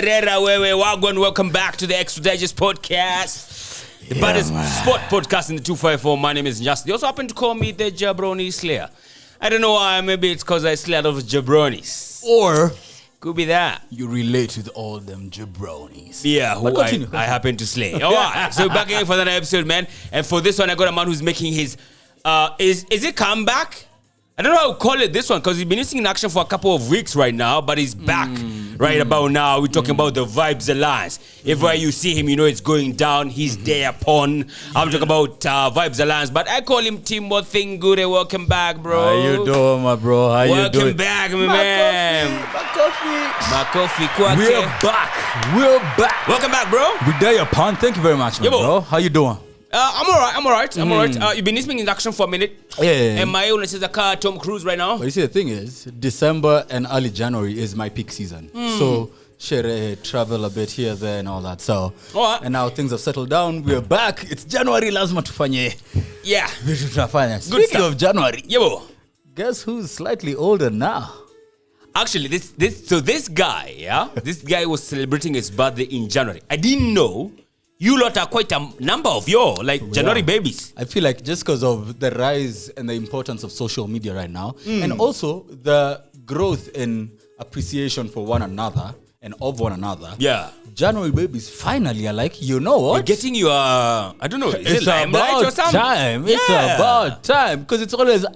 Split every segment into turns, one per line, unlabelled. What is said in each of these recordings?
Herrera, Wagwan, welcome back to the Extra Digest podcast. The baddest sport podcast in the 254. My name is Justin. They also happen to call me the Jabroni Slayer. I don't know why. Maybe it's because I slay a lot of jabronis.
Or
could be that.
You relate with all them jabronis.
Yeah, who I happen to slay. All right, so back again for another episode, man. And for this one, I got a man who's making his, is it comeback? I don't know how to call it this one because he's been missing in action for a couple of weeks right now, but he's back right about now. We're talking about the Vibes Alliance. Everywhere you see him, you know it's going down. He's there upon. I'm talking about Vibes Alliance, but I call him Timo Thingure. Welcome back, bro.
How you doing, my bro? How you doing?
Welcome back, my man. My coffee.
We're back.
Welcome back, bro.
We there upon. Thank you very much, man, bro. How you doing?
I'm all right. You've been missing in action for a minute.
Yeah.
And my illness is a car Tom Cruise right now.
But you see, the thing is, December and early January is my peak season. So, travel a bit here, there, and all that. So, and now things have settled down. We're back. It's January. Lazima tufanye.
Yeah.
Speaking of January,
guess
who's slightly older now?
Actually, this guy, this guy was celebrating his birthday in January. I didn't know. You lot are quite a number of January babies.
I feel like just because of the rise and the importance of social media right now, and also the growth in appreciation for one another and of one another.
Yeah.
January babies finally are like, you know what?
We're getting you I don't know.
It's about time. It's about time. Because it's always,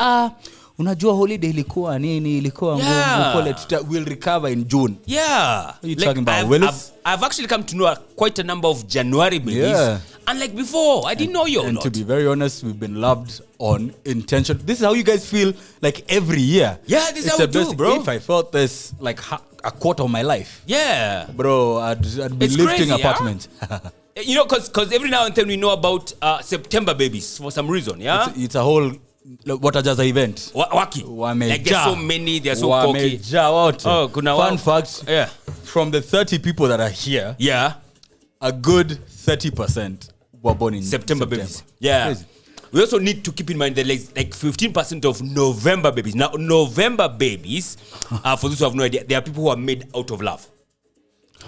unajua holiday ilikuwa nini, ilikuwa ngumu, we'll recover in June.
Yeah.
What are you talking about, Willis?
I've actually come to know quite a number of January babies. Yeah. And like before, I didn't know you.
And to be very honest, we've been loved on intention. This is how you guys feel like every year.
Yeah, this is how we do, bro.
If I felt this like a quarter of my life.
Yeah.
Bro, I'd be lifting apartments.
You know, because every now and then we know about September babies for some reason, yeah?
It's a whole... What a just event.
Waki. Like there's so many, they're so cocky.
Fun fact, from the 30 people that are here, a good 30% were born in September.
Babies. Yeah. Crazy. We also need to keep in mind that like 15% of November babies. Now, November babies, for those who have no idea, they are people who are made out of love.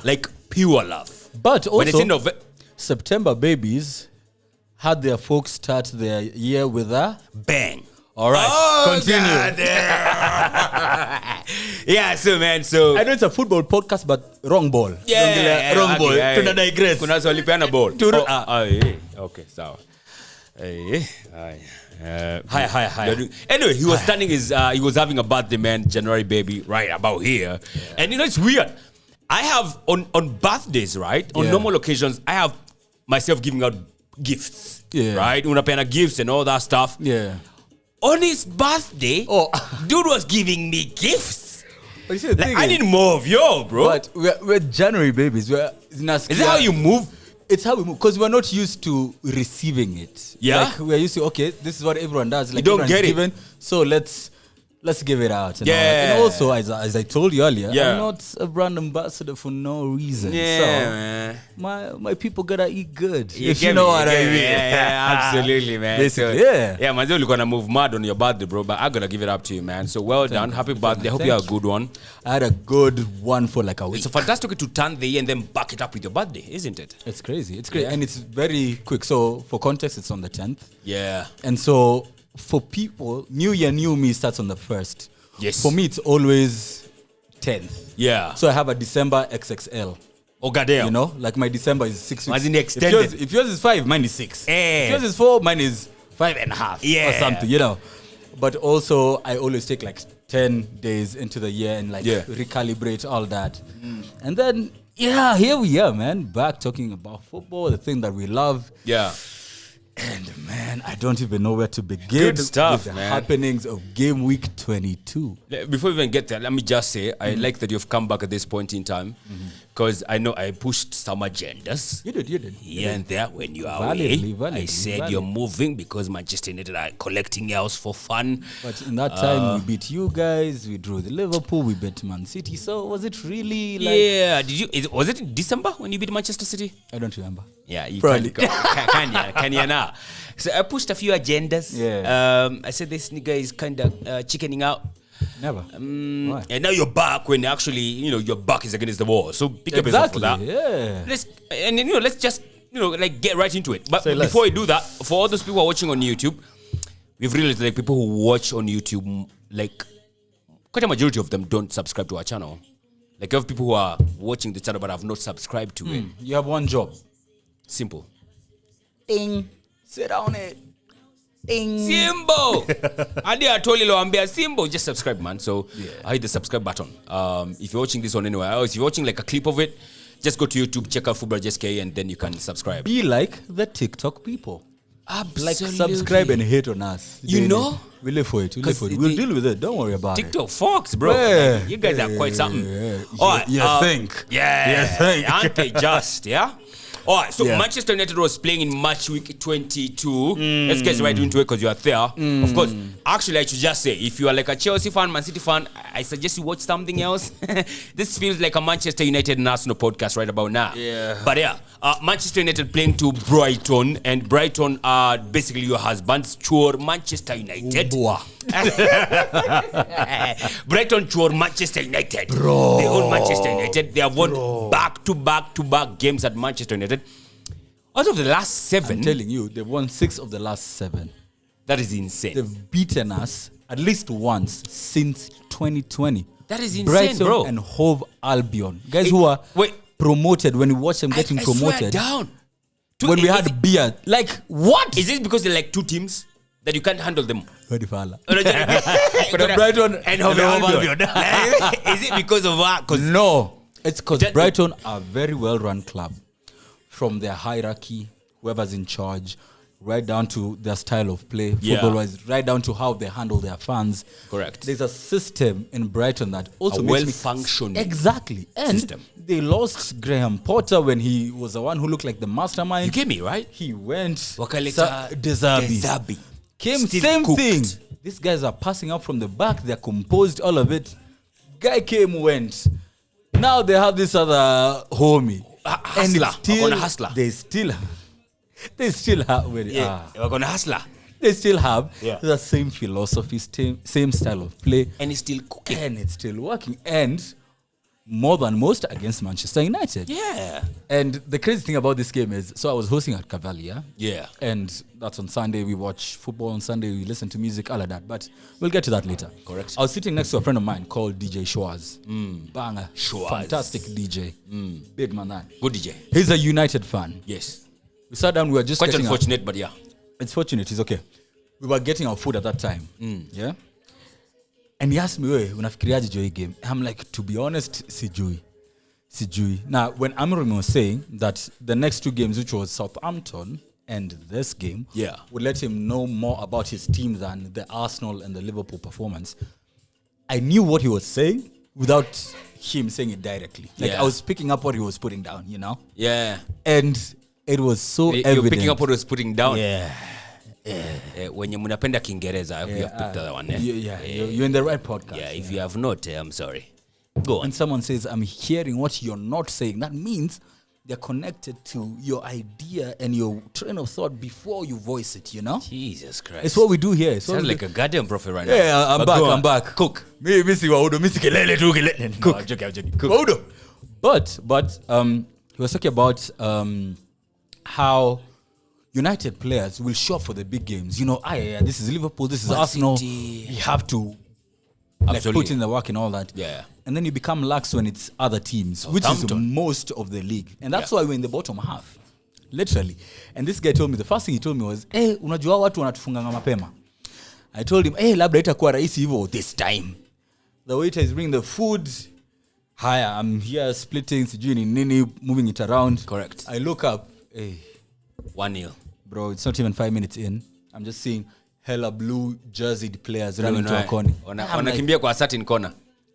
Like pure love.
But also, September babies had their folks start their year with a
bang.
All right, continue.
Yeah, so man,
I know it's a football podcast, but wrong ball. Wrong ball. To digress.
Kuna swali peana ball. Okay, sawa. Hi. Anyway, he was standing he was having a birthday, man, January baby, right about here. Yeah. And you know, it's weird. I have on birthdays, right? On normal occasions, I have myself giving out gifts, right? Unapeana gifts and all that stuff.
Yeah.
On his birthday, dude was giving me gifts.
But you see,
I need more of you, bro.
But we're January babies. Is that
how you move?
It's how we move, because we're not used to receiving it.
Yeah.
Like we're used to, okay, this is what everyone does. Like
you don't get it.
Given, so let's give it out. And also, as I told you earlier, I'm not a brand ambassador for no reason.
Yeah,
so my people gotta eat good.
You know what I mean. Yeah, absolutely, man.
Basically,
yeah, man, you're gonna move mad on your birthday, bro. But I gotta give it up to you, man. So well done. Happy birthday. I hope you had a good one.
I had a good one for like a week.
It's a fantastic way to turn the year and then back it up with your birthday, isn't it?
It's crazy. It's great. And it's very quick. So for context, it's on the 10th.
Yeah.
And so for people, New Year, New Me starts on the 1st.
Yes.
For me, it's always 10th.
Yeah.
So I have a December XXL.
Oh, goddamn.
You know, like my December is 6 weeks. If yours is 5, mine is 6. If yours is 4, mine is 5.5 or something, you know. But also, I always take like 10 days into the year and like recalibrate all that. And then, here we are, man. Back talking about football, the thing that we love.
Yeah.
And man, I don't even know where to begin.
Good stuff,
with the happenings of game week 22.
Before we even get there, let me just say, I like that you've come back at this point in time, because I know I pushed some agendas.
You did.
Here and there when you are away. I said you're moving because Manchester United are collecting else for fun.
But in that time, we beat you guys, we drew the Liverpool, we beat Man City. So was it really like...
Yeah, was it in December when you beat Manchester City?
I don't remember.
Yeah, you
probably
can you now? So I pushed a few agendas.
Yeah.
I said this nigga is kind of chickening out.
Never.
And now you're back when actually, your back is against the wall. So pick up yourself for that.
Yeah.
Let's just, like get right into it. But before we do that, for all those people who are watching on YouTube, we've realized like people who watch on YouTube, like quite a majority of them don't subscribe to our channel. Like you have people who are watching the channel but have not subscribed to it.
You have one job.
Simple.
Ding. Sit on it. Ding.
Simple. I told you, Simple. Just subscribe, man. So I hit the subscribe button. If you're watching this on anywhere else, if you're watching like a clip of it, just go to YouTube, check out Football JSK, and then you can subscribe.
Be like the TikTok people.
Absolutely.
Like, subscribe and hate on us.
You know?
We live for it. We'll deal with it. Don't worry about
TikTok Fox, bro.
Yeah.
Like, you guys are quite something.
All right. You think.
Yeah. You think. Aren't they just, yeah? All right, so Manchester United was playing in match week 22. Let's get right into it because you are there. Of course, actually, I should just say, if you are like a Chelsea fan, Man City fan, I suggest you watch something else. This feels like a Manchester United and Arsenal podcast right about now.
Yeah.
But Manchester United playing to Brighton, and Brighton are basically your husband's chore Manchester United. Brighton chore Manchester United.
Bro.
They own Manchester United. They have won back-to-back games at Manchester United. Out of the last 7,
I'm telling you, they've won 6 of the last 7.
That is insane.
They've beaten us at least once since 2020.
That is insane,
Brighton
bro.
and Hove Albion. Guys who are promoted, when you watch them getting promoted.
Down.
When we had beer. Like, what?
Is it because they're like 2 teams that you can't handle them?
Brighton
and Hove Albion. Is it because of that?
No. It's because Brighton are a very well-run club. From their hierarchy, whoever's in charge, right down to their style of play, football-wise, right down to how they handle their fans.
Correct.
There's a system in Brighton that also makes
well-functioning
exactly. And
system.
They lost Graham Potter when he was the one who looked like the mastermind.
You get me, right?
He went.
Dezabi.
Came
Still
same
cooked.
thing. These guys are passing up from the back. They're composed, all of it. Guy came, went. Now they have this other homie.
Hustler.
They still have.
We're gonna hustler.
They still have the same philosophy, same style of play,
and it's still cooking,
and it's still working, and more than most against Manchester United.
Yeah.
And the crazy thing about this game is, so I was hosting at Cavalier.
Yeah.
And that's on Sunday. We watch football on Sunday. We listen to music, all of that. But we'll get to that later.
Correct.
I was sitting next to a friend of mine called DJ Schwarz. Banger.
Schwarz.
Fantastic DJ. Big man, that.
Good DJ.
He's a United fan.
Yes.
We sat down. We were just
quite unfortunate, but yeah.
It's fortunate. It's okay. We were getting our food at that time. Yeah. And he asked me, "Wewe, unafikiriaje jo hii game?" I'm like, to be honest, sijui. Now, when Amarim was saying that the next 2 games, which was Southampton and this game, would let him know more about his team than the Arsenal and the Liverpool performance, I knew what he was saying without him saying it directly. Like, I was picking up what he was putting down, you know?
Yeah.
And it was so evident.
You're picking up what he was putting down?
Yeah.
When you munapenda Kiingereza, you have picked that one.
You're in the right podcast.
Yeah, if you have not, I'm sorry. Go on.
When someone says, I'm hearing what you're not saying, that means they're connected to your idea and your train of thought before you voice it, you know?
Jesus Christ.
It's what we do here.
Sounds like a goddamn prophet right now.
Yeah, I'm back.
Cook.
Me missy waudo, missy kelele tu kelele.
Cook.
I'm joking. Waudo. But he was talking about how United players will show up for the big games. You know, this is Liverpool, this is Arsenal. You have to put in the work and all that.
Yeah.
And then you become lax when it's other teams, which is most of the league. And that's why we're in the bottom half. Literally. And this guy told me, the first thing he told me was, unajua watu wanatufunganga mapema. I told him, labda itakuwa rahisi hivyo this time. The waiter is bringing the food. Hi, I'm here splitting, sijui ni nini, moving it around.
Correct.
I look up,
1-0.
Bro, it's not even 5 minutes in. I'm just seeing hella blue jerseyed players running to a corner.
Wanakimbia kwa certain corner.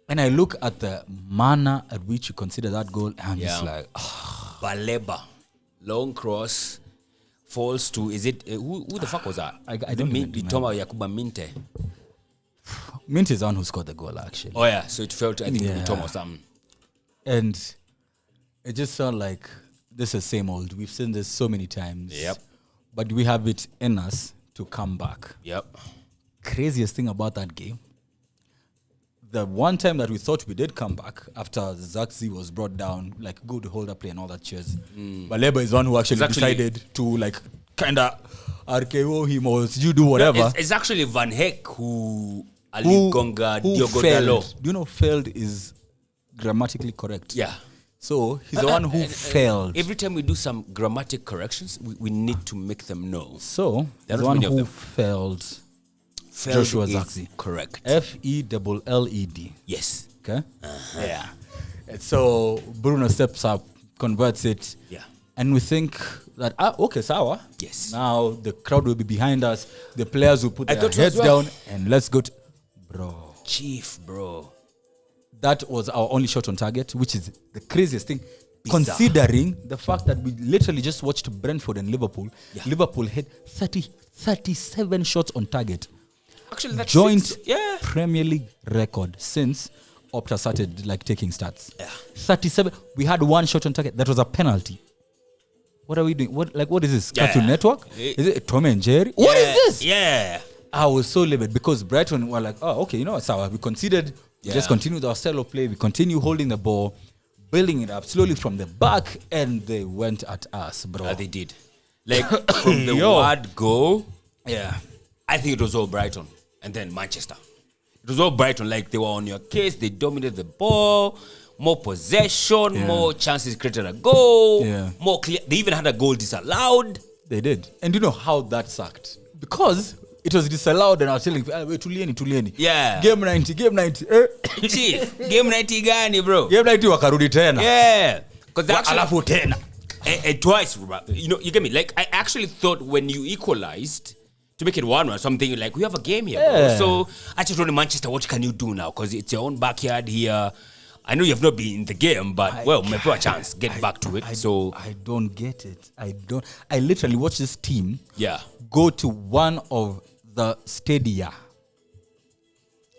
And I look at the manner at which you consider that goal, and I'm just like,
Baleba, long cross, falls to, is it, who the fuck was that?
I don't remember.
Toma Yakuba Minte.
Minte is the one who scored the goal, actually.
Oh yeah, so it felt, I think, Toma or something.
And it just felt like this is same old. We've seen this so many times.
Yep.
But we have it in us to come back.
Yep.
Craziest thing about that game, the one time that we thought we did come back after Zaxi was brought down, like good holder play and all that cheers. But Leba is one who actually decided to like kind of RKO him or you do whatever.
No, it's actually Van Heck who Ali Gonga, Diogo Dalot.
Do you know failed is grammatically correct?
Yeah.
So he's the one who failed.
Every time we do some grammatic corrections, we need to make them know.
So the one who failed Joshua Zaxi.
Correct.
F-E-L-L-E-D.
Yes.
Okay? Yeah. So Bruno steps up, converts it.
Yeah.
And we think that, okay, Sawa.
Yes.
Now the crowd will be behind us. The players will put their heads down and let's go to... Bro.
Chief, bro.
That was our only shot on target, which is the craziest thing. Bizarre. Considering the fact that we literally just watched Brentford and Liverpool. Yeah. Liverpool had 37 shots on target.
Actually, that's
joint Premier League record since Opta started like taking stats.
Yeah.
37. We had one shot on target. That was a penalty. What are we doing? What is this? Cartoon Network? Is it Tom and Jerry?
Yeah.
What is this?
Yeah.
I was so livid because Brighton were like, oh, okay, you know what, Sawa, we conceded. We just continued our style of play. We continue holding the ball, building it up slowly from the back, and they went at us, bro.
They did. Like, from the word go,
I
think it was all Brighton. And then Manchester. It was all Brighton. Like, they were on your case. They dominated the ball. More possession. More chances created a goal. More clear. They even had a goal disallowed.
They did. And you know how that sucked? Because it was disallowed and I was telling people, Tulieni.
Yeah.
Game 90.
Chief, game 90 gani, bro?
Game 90 wakarudi tena.
Yeah. Because actually...
Alafu tena.
Twice, bro. You get me? Like, I actually thought when you equalized... to make it 1-1 or something, like, we have a game here, bro. So I just told Manchester, what can you do now? Because it's your own backyard here. I know you have not been in the game, but maybe a chance. Get back to it.
I don't get it. I literally watched this team go to one of the stadia.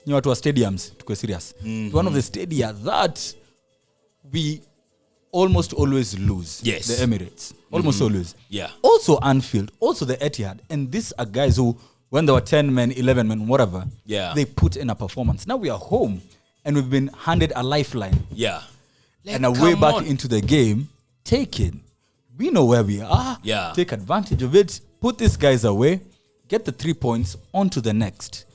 You know what was stadiums? To go serious. One of the stadia that we almost always lose.
Yes.
The Emirates. Almost always.
Yeah.
Also Anfield. Also the Etihad. And these are guys who, when there were 10 men, 11 men, whatever, they put in a performance. Now we are home and we've been handed a lifeline.
Yeah.
And a way back into the game. Take it. We know where we are.
Yeah.
Take advantage of it. Put these guys away. Get the 3 points. On to the next.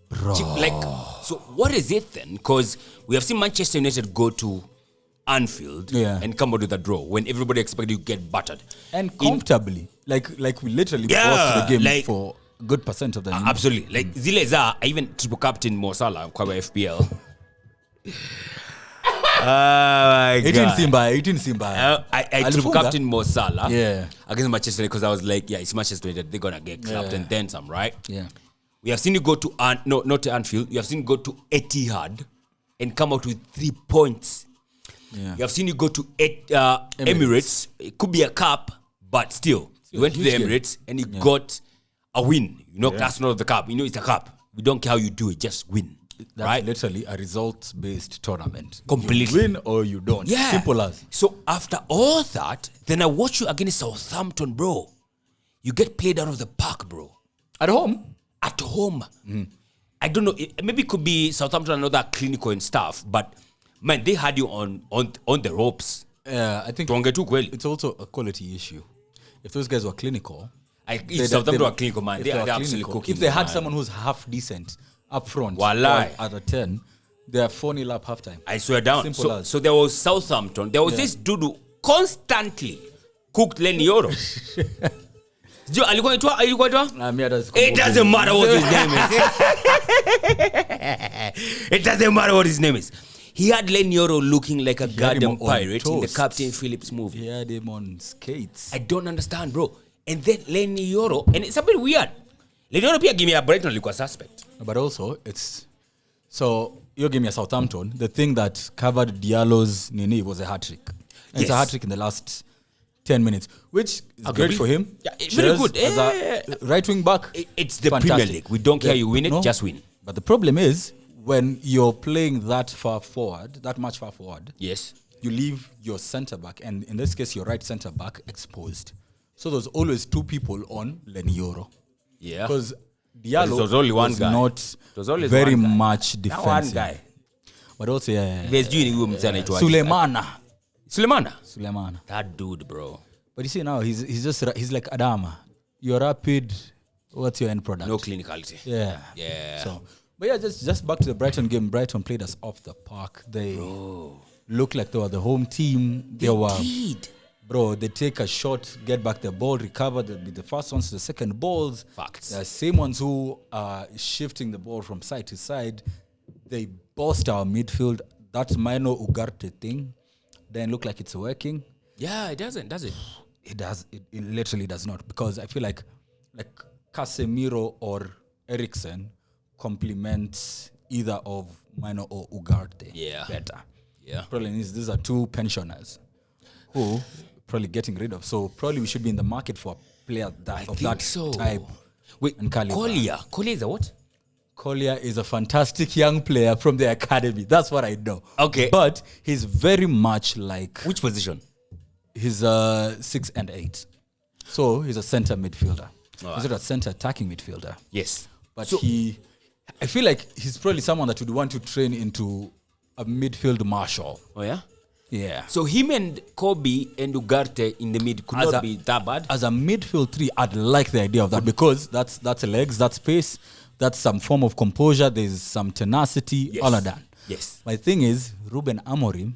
Bro.
Like, so what is it then? Because we have seen Manchester United go to Anfield and come out with a draw when everybody expected you to get battered.
And comfortably. Like we literally paused the game for a good percent of the game.
Absolutely. Like zile za, I even triple captain Mo Salah kwa FPL. My God.
18 Simba.
I triple captain Mo Salah
against
Manchester because I was like, it's Manchester United. They're gonna get clapped and then some, right?
Yeah.
We have seen you go to not to Anfield. We have seen you go to Etihad and come out with 3 points.
Yeah.
You have seen you go to Emirates. It could be a cup, but still, you went to the Emirates and you got a win. You know, that's not the cup. You know, it's a cup. We don't care how you do it, just win.
That's
right?
Literally a results-based tournament.
Completely.
You win or you don't.
Yeah.
Simple as.
So after all that, then I watch you against Southampton, bro. You get played out of the park, bro.
At home?
At home. I don't know. Maybe it could be Southampton and all that clinical and stuff, but man, they had you on the ropes.
Yeah, I think it's also a quality issue. If those guys were clinical,
if Southampton were clinical, man, they're absolutely cooking.
If they had someone who's half decent up front, at a 10, they're 4-0 up halftime.
I swear down. So there was Southampton. There was this dude who constantly cooked Lenny Yoro. It doesn't matter what his name is. It doesn't matter what his name is. He had Lenny Yoro looking like a goddamn pirate in the Captain Phillips movie.
He had him on skates.
I don't understand, bro. And then Lenny Yoro, and it's a bit weird. Lenny Yoro give me a Brighton like a suspect.
But also, so you give me a Southampton. The thing that covered Diallo's Nini was a hat-trick. And it's a hat-trick in the last 10 minutes, which is great for him.
Yeah, very good.
As a right wing back.
It's the Premier League. We don't care you win it, just win.
But the problem is, when you're playing that much far forward,
yes,
you leave your centre back, and in this case, your right centre back exposed. So there's always two people on Lenny Yoro.
Yeah.
Because Diallo
was only one guy.
Not very much defensive.
One guy.
But also,
Sulemana.
That
dude, bro.
But you see now, he's like Adama. You're rapid. What's your end product?
No clinicality.
Yeah. So, but yeah, just back to the Brighton game. Brighton played us off the park. They looked like they were the home team. They take a shot, get back the ball, recover. They'll be the first ones to the second balls.
Facts.
The same ones who are shifting the ball from side to side. They bossed our midfield. That Mino Ugarte thing doesn't look like it's working.
Yeah, it doesn't, does it?
It does. It literally does not, because I feel like Casemiro or Eriksen complements either of Mino or Ugarte better.
Yeah.
Probably these are two pensioners who probably getting rid of. So probably we should be in the market for a player of that type.
Wait,
and caliber.
Collier is a what?
Collier is a fantastic young player from the academy. That's what I know.
Okay.
But he's very much like...
Which position?
He's 6 and 8. So he's a center midfielder. He's not a center attacking midfielder.
Yes.
But I feel like he's probably someone that would want to train into a midfield marshal.
Oh, yeah?
Yeah.
So him and Kobe and Ugarte in the mid could not be that bad?
As a midfield 3, I'd like the idea of that, because that's legs, that's pace, that's some form of composure, there's some tenacity, all of that.
Yes.
My thing is, Ruben Amorim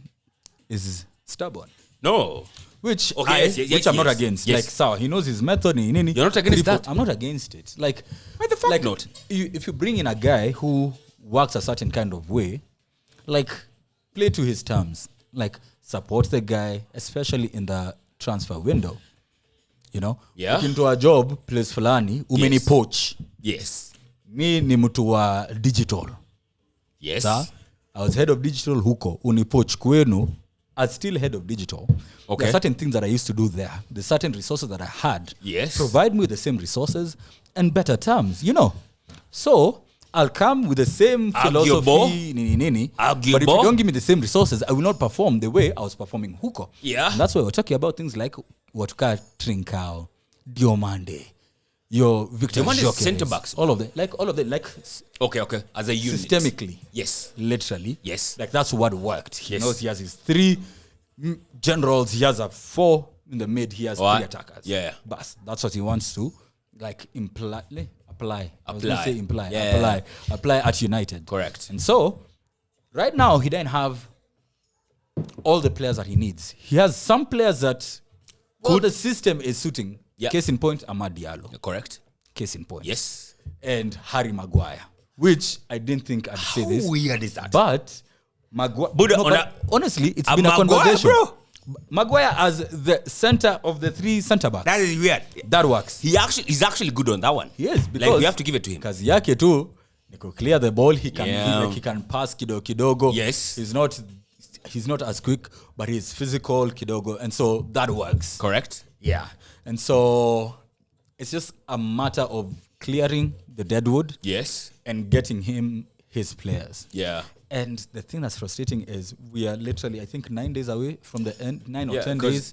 is stubborn.
No.
Which I'm not against.
Yes.
Like, so he knows his method. You're
not against that?
I'm not against it. Like,
why the fuck not?
If you bring in a guy who works a certain kind of way, like, play to his terms. Like, support the guy, especially in the transfer window. You know?
Yeah.
Look into a job, place fulani, umeni poach.
Yes.
Mi ni mtu wa digital.
Yes.
Sa? I was head of digital huko, unipoach kwenu. As still head of digital, there are certain things that I used to do there. The certain resources that I had.
Yes.
Provide me with the same resources and better terms, you know. So, I'll come with the same philosophy. But if you don't give me the same resources, I will not perform the way I was performing huko.
Yeah.
And that's why we're talking about things like Watuka Trincao, Diomande, your Victor Gyökeres,
center backs.
all of them. Like
okay. As a unit.
Systemically.
Yes.
Literally.
Yes.
Like, that's what worked. He knows he has his 3 generals. He has a 4 in the mid. He has 3 attackers.
Yeah.
But that's what he wants to, like, apply.
Apply
at United.
Correct.
And so, right now, he doesn't have all the players that he needs. He has some players that the system is suiting.
Yeah.
Case in point, Amad Diallo.
Correct.
Case in point.
Yes.
And Harry Maguire, which I didn't think I'd say this.
How weird is that?
But Maguire, honestly, it's been a conversation.
Bro.
Maguire as the center of the 3 center backs.
That is weird.
That works.
He's actually good on that one.
He is, because
like, we have to give it to him.
Kazi yake tu, niko clear the ball. He can he can pass kidogo.
Yes.
He's not as quick, but he's physical kidogo, and so that works.
Correct.
Yeah. And so it's just a matter of clearing the deadwood.
Yes.
And getting him his players.
Yeah.
And the thing that's frustrating is we are literally, I think, 9 days away from the end, 9 or 10 days.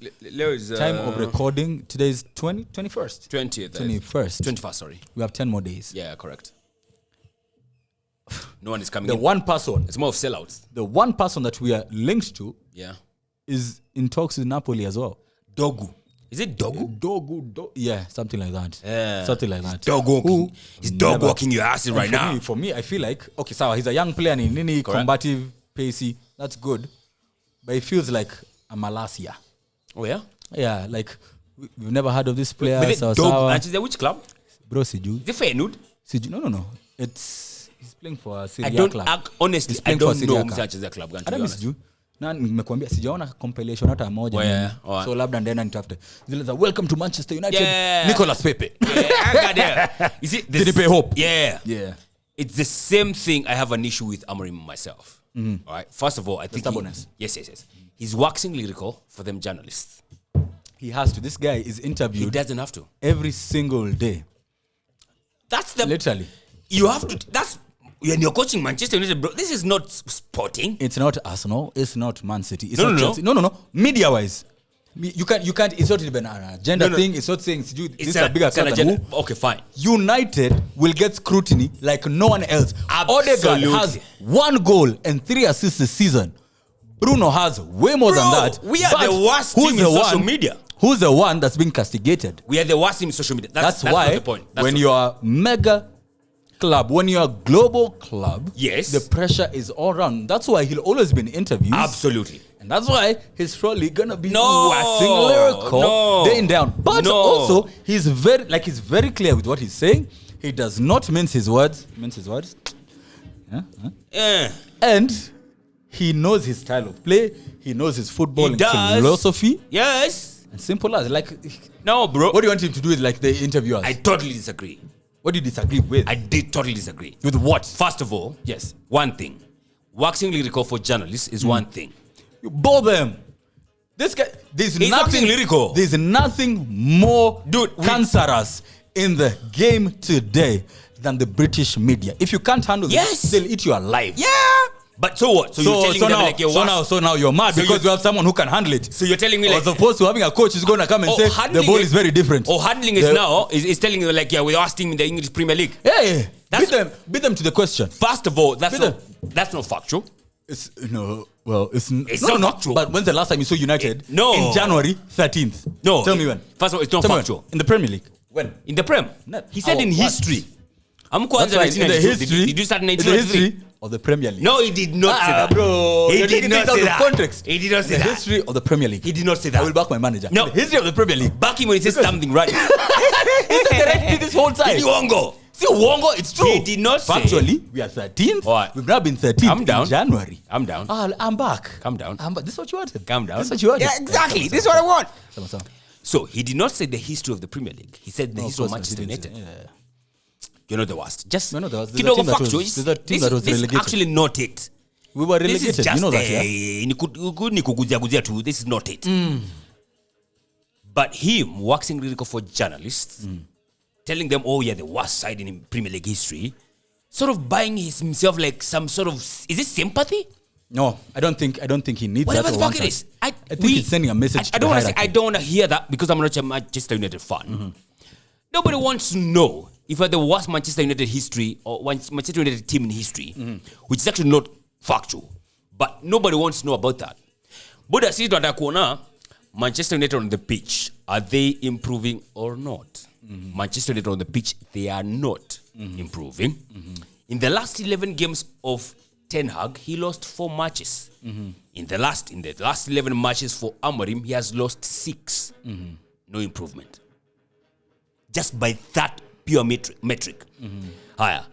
Time of recording. Today is 21st.
20th.
21st.
21st, sorry.
We have 10 more days.
Yeah, correct. No one is coming
The
in.
one person.
It's more of sellouts.
The one person that we are linked to is in talks with Napoli as well.
Dogu. Is it Dogu?
Yeah, something like that.
Yeah.
Something like that.
Dog walking. He's dog walking your asses right now.
For me, I feel like, okay, so he's a young player in Nini, combative, pacey. That's good. But it feels like a Malasia.
Oh, yeah?
Yeah, like, we've never heard of this player.
Which club?
Bro, Siju.
Is it Feyenoord?
Siju. No. He's playing for a Serie A club.
Honestly, I don't know such as a club.
Hata mimi siju. Na nimekuambia sijaona compilation hata moja. So labda ndaenda nitafute. Zile za welcome to Manchester United. Nicolas Pepe.
Is it
Did he pay hope?
Yeah. It's the same thing. I have an issue with Amorim myself. All right. First of all, I think yes. He's waxing lyrical for them journalists.
He has to. This guy is interviewed.
He doesn't have to.
Every single day.
That's the
literally.
You have to. That's when you're coaching Manchester United, bro. This is not Sporting.
It's not Arsenal. It's not Man City. It's
not
Chelsea. No. Media-wise, You can't. It's not even an agenda thing. It's not saying this is a bigger cut than who.
Okay, fine.
United will get scrutiny like no one else. Odegaard has 1 goal and 3 assists this season. Bruno has way more than that.
We are the worst team in social media.
Who's the one that's being castigated?
We are the worst team in social media. That's
why
not the point.
When you are mega club, when you're a global club,
yes,
the pressure is all around. That's why he'll always be in interviews.
Absolutely.
And that's why he's probably gonna be waxing lyrical day and down. But also he's very clear with what he's saying. He does not mince his words. And he knows his style of play. He knows his football philosophy.
Yes.
And simple as
no, bro.
What do you want him to do with the interviewers?
I totally disagree.
What do you disagree with?
I did totally disagree.
With what?
First of all,
yes,
one thing. Waxing lyrical for journalists is one thing.
You bore them. This guy, there's nothing
lyrical.
There's nothing more cancerous in the game today than the British media. If you can't handle this, they'll eat you alive.
Yeah. But so what? So you're telling me
so now you're mad because you have someone who can handle it.
So you're telling me
as opposed to having a coach who's going to come and say the ball is very different.
Handling is now is telling you we're our team in the English Premier League.
Hey, beat them to the question.
First of all, that's not factual.
It's not factual. But when's the last time you saw United? In January 13th.
No.
Tell me when.
First of all, it's not factual.
In the Premier League. When?
In the Prem. He said in history.
That's right. In the history.
Did you start in
the history of the Premier League?
No, he did not say that,
bro.
He did not say that.
Context.
He did not say
that.
The
history of the Premier League.
He did not say that.
I will back my manager.
No.
The history of the Premier League.
Back him when he says something right.
He said the right thing this whole time.
Wongo.
See, Wongo, it's true.
He did not say.
Factually, we are 13th.
What?
We've now been 13th
I'm down.
in January.
I'm down.
I'm back.
Calm down.
This is what you wanted.
Calm down.
This is what you wanted.
Yeah, exactly. This is what I want. So, he did not say the history of the Premier League. He said the history of Manchester United. You're not the worst. Just Kidogo factual. This is actually not it.
We were relegated.
This is just
you know that,
This is not it. But him waxing lyrical for journalists, telling them, you're the worst side in Premier League history, sort of buying himself like some sort of, is it sympathy?
No, I don't think he needs
whatever
that.
Whatever the fuck it is.
I think he's sending a message.
I don't want to hear that because I'm not a Manchester United fan. Nobody wants to know if you're the worst Manchester United history or Manchester United team in history, which is actually not factual. But nobody wants to know about that. But I see that Manchester United on the pitch, are they improving or not? Manchester United on the pitch, they are not improving. In the last 11 games of Ten Hag, he lost 4 matches. In the last 11 matches for Amorim, he has lost 6. No improvement. Just by that pure metric. Higher.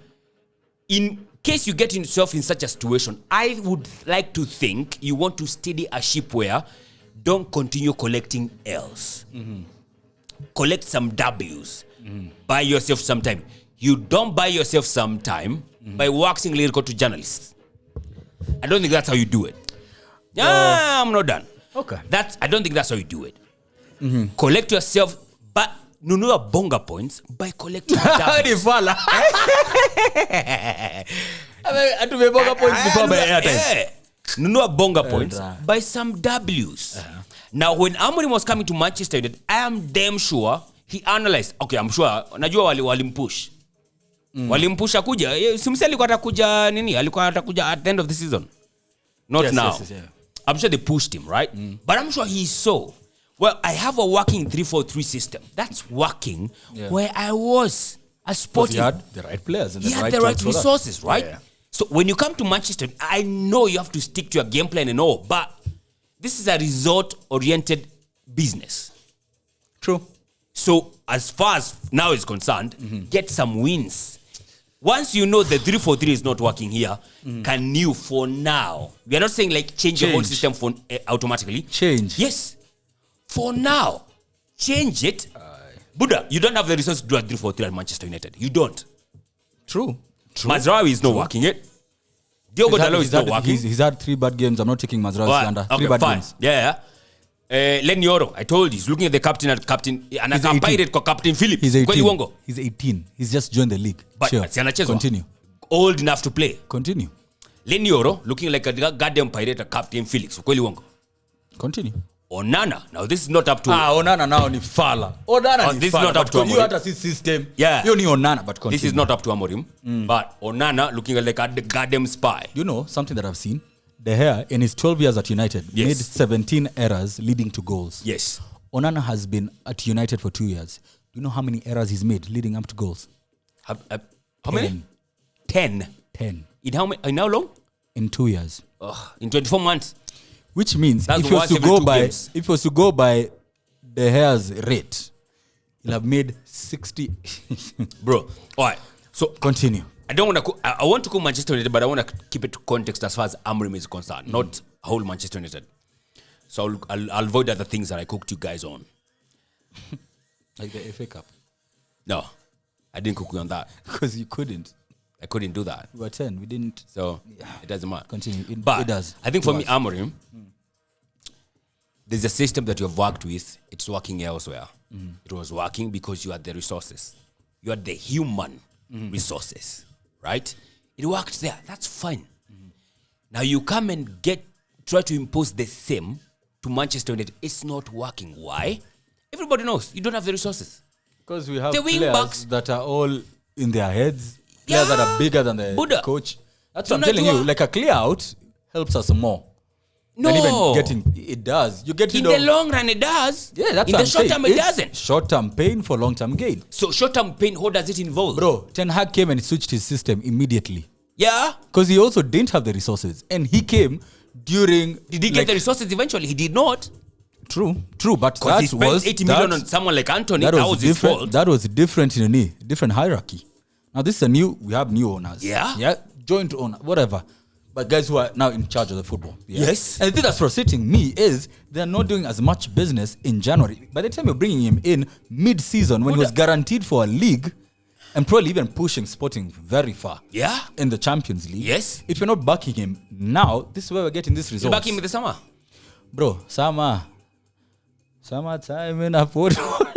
In case you get yourself in such a situation, I would like to think you want to steady a ship where don't continue collecting L's. Collect some W's. Buy yourself some time. You don't buy yourself some time by waxing lyrical to journalists. I don't think that's how you do it. I'm not done.
Okay.
I don't think that's how you do it. Collect yourself, but nunua bonga points by collecting W's.
Bonga points before my airtime.
Nunua bonga points by some W's. Now, when Amorim was coming to Manchester United, I am damn sure he analyzed. Okay, I'm sure. Najua walimpush. Walimpusha kuja. Simsi alikuwa atakuja nini? Alikuwa atakuja at the end of the season. Not now. Yes, I'm sure they pushed him, right? But I'm sure he saw. Well, I have a working 3-4-3 system. That's working where I was a sporting.
He had the right players and
the right resources, right? Yeah. So when you come to Manchester, I know you have to stick to your game plan and all, but this is a result-oriented business.
True.
So as far as now is concerned, get some wins. Once you know the 3-4-3 is not working here, can you for now? We are not saying change the whole system for automatically.
Change.
Yes. For now, change it. Buddha, you don't have the resources to do a 3-4-3 at Manchester United. You don't.
True.
Mazraoui is not working it. Diogo Dalot is not working.
He's had 3 bad games. I'm not taking Mazraoui under. 3 bad games.
Yeah. Len Yoro, I told you, he's looking at the captain and I compared it to Captain Phillips.
He's 18. He's 18. He's just joined the league.
But
sure. Continue.
Old enough to play.
Continue.
Len Yoro, looking like a goddamn pirate, Captain Phillips.
Continue.
Onana. Now this is not up to
Onana now ni fala. Onana ni
this
fala.
is not up to Amorim.
You have to see system.
Yeah.
You need Onana, but continue.
This is not up to Amorim. But Onana looking like a goddamn spy.
You know something that I've seen? De Gea in his 12 years at United made 17 errors leading to goals.
Yes.
Onana has been at United for 2 years. Do you know how many errors he's made leading up to goals?
How many? 10.
10.
In how long?
In 2 years.
In 24 months.
Which means
That's
if it was to go by De Gea's rate, he'll have made 60.
Bro, all right. So
continue.
I want to call Manchester United, but I want to keep it to context as far as Amorim is concerned, not whole Manchester United. So I'll avoid other things that I cooked you guys on.
Like the FA Cup.
No, I didn't cook you on that.
Because you couldn't.
I couldn't do that.
We were 10. We didn't.
So it doesn't matter.
Continue. It does.
I think for me, Amorim, there's a system that you've worked with. It's working elsewhere. It was working because you had the resources. You had the human resources, right? It worked there. That's fine. Now you come and try to impose the same to Manchester United. It's not working. Why? Everybody knows you don't have the resources.
Because we have
the
players
wing-backs
that are all in their heads. Players that are bigger than the coach. That's what I'm telling you. Like a clear out helps us more.
No.
Than even it does. You get
in the long run, it does.
Yeah, that's
in the short term, it doesn't.
Short-term pain for long-term gain.
So short-term pain, what does it involve?
Bro, Ten Hag came and switched his system immediately.
Yeah.
Because he also didn't have the resources. And he came during...
Did he get the resources eventually? He did not.
True. But
that he spent 80 million on someone like Anthony. That was his fault.
That was different in a different hierarchy. Now this is we have new owners.
Yeah.
Joint owner, whatever. But guys who are now in charge of the football. Yeah?
Yes.
And the thing that's frustrating me is they're not doing as much business in January. By the time you're bringing him in mid-season when he was guaranteed for a league and probably even pushing Sporting very far.
Yeah.
In the Champions League.
Yes.
If you're not backing him now, this is where we're getting this result.
You back him in the summer?
Bro, summertime in a football.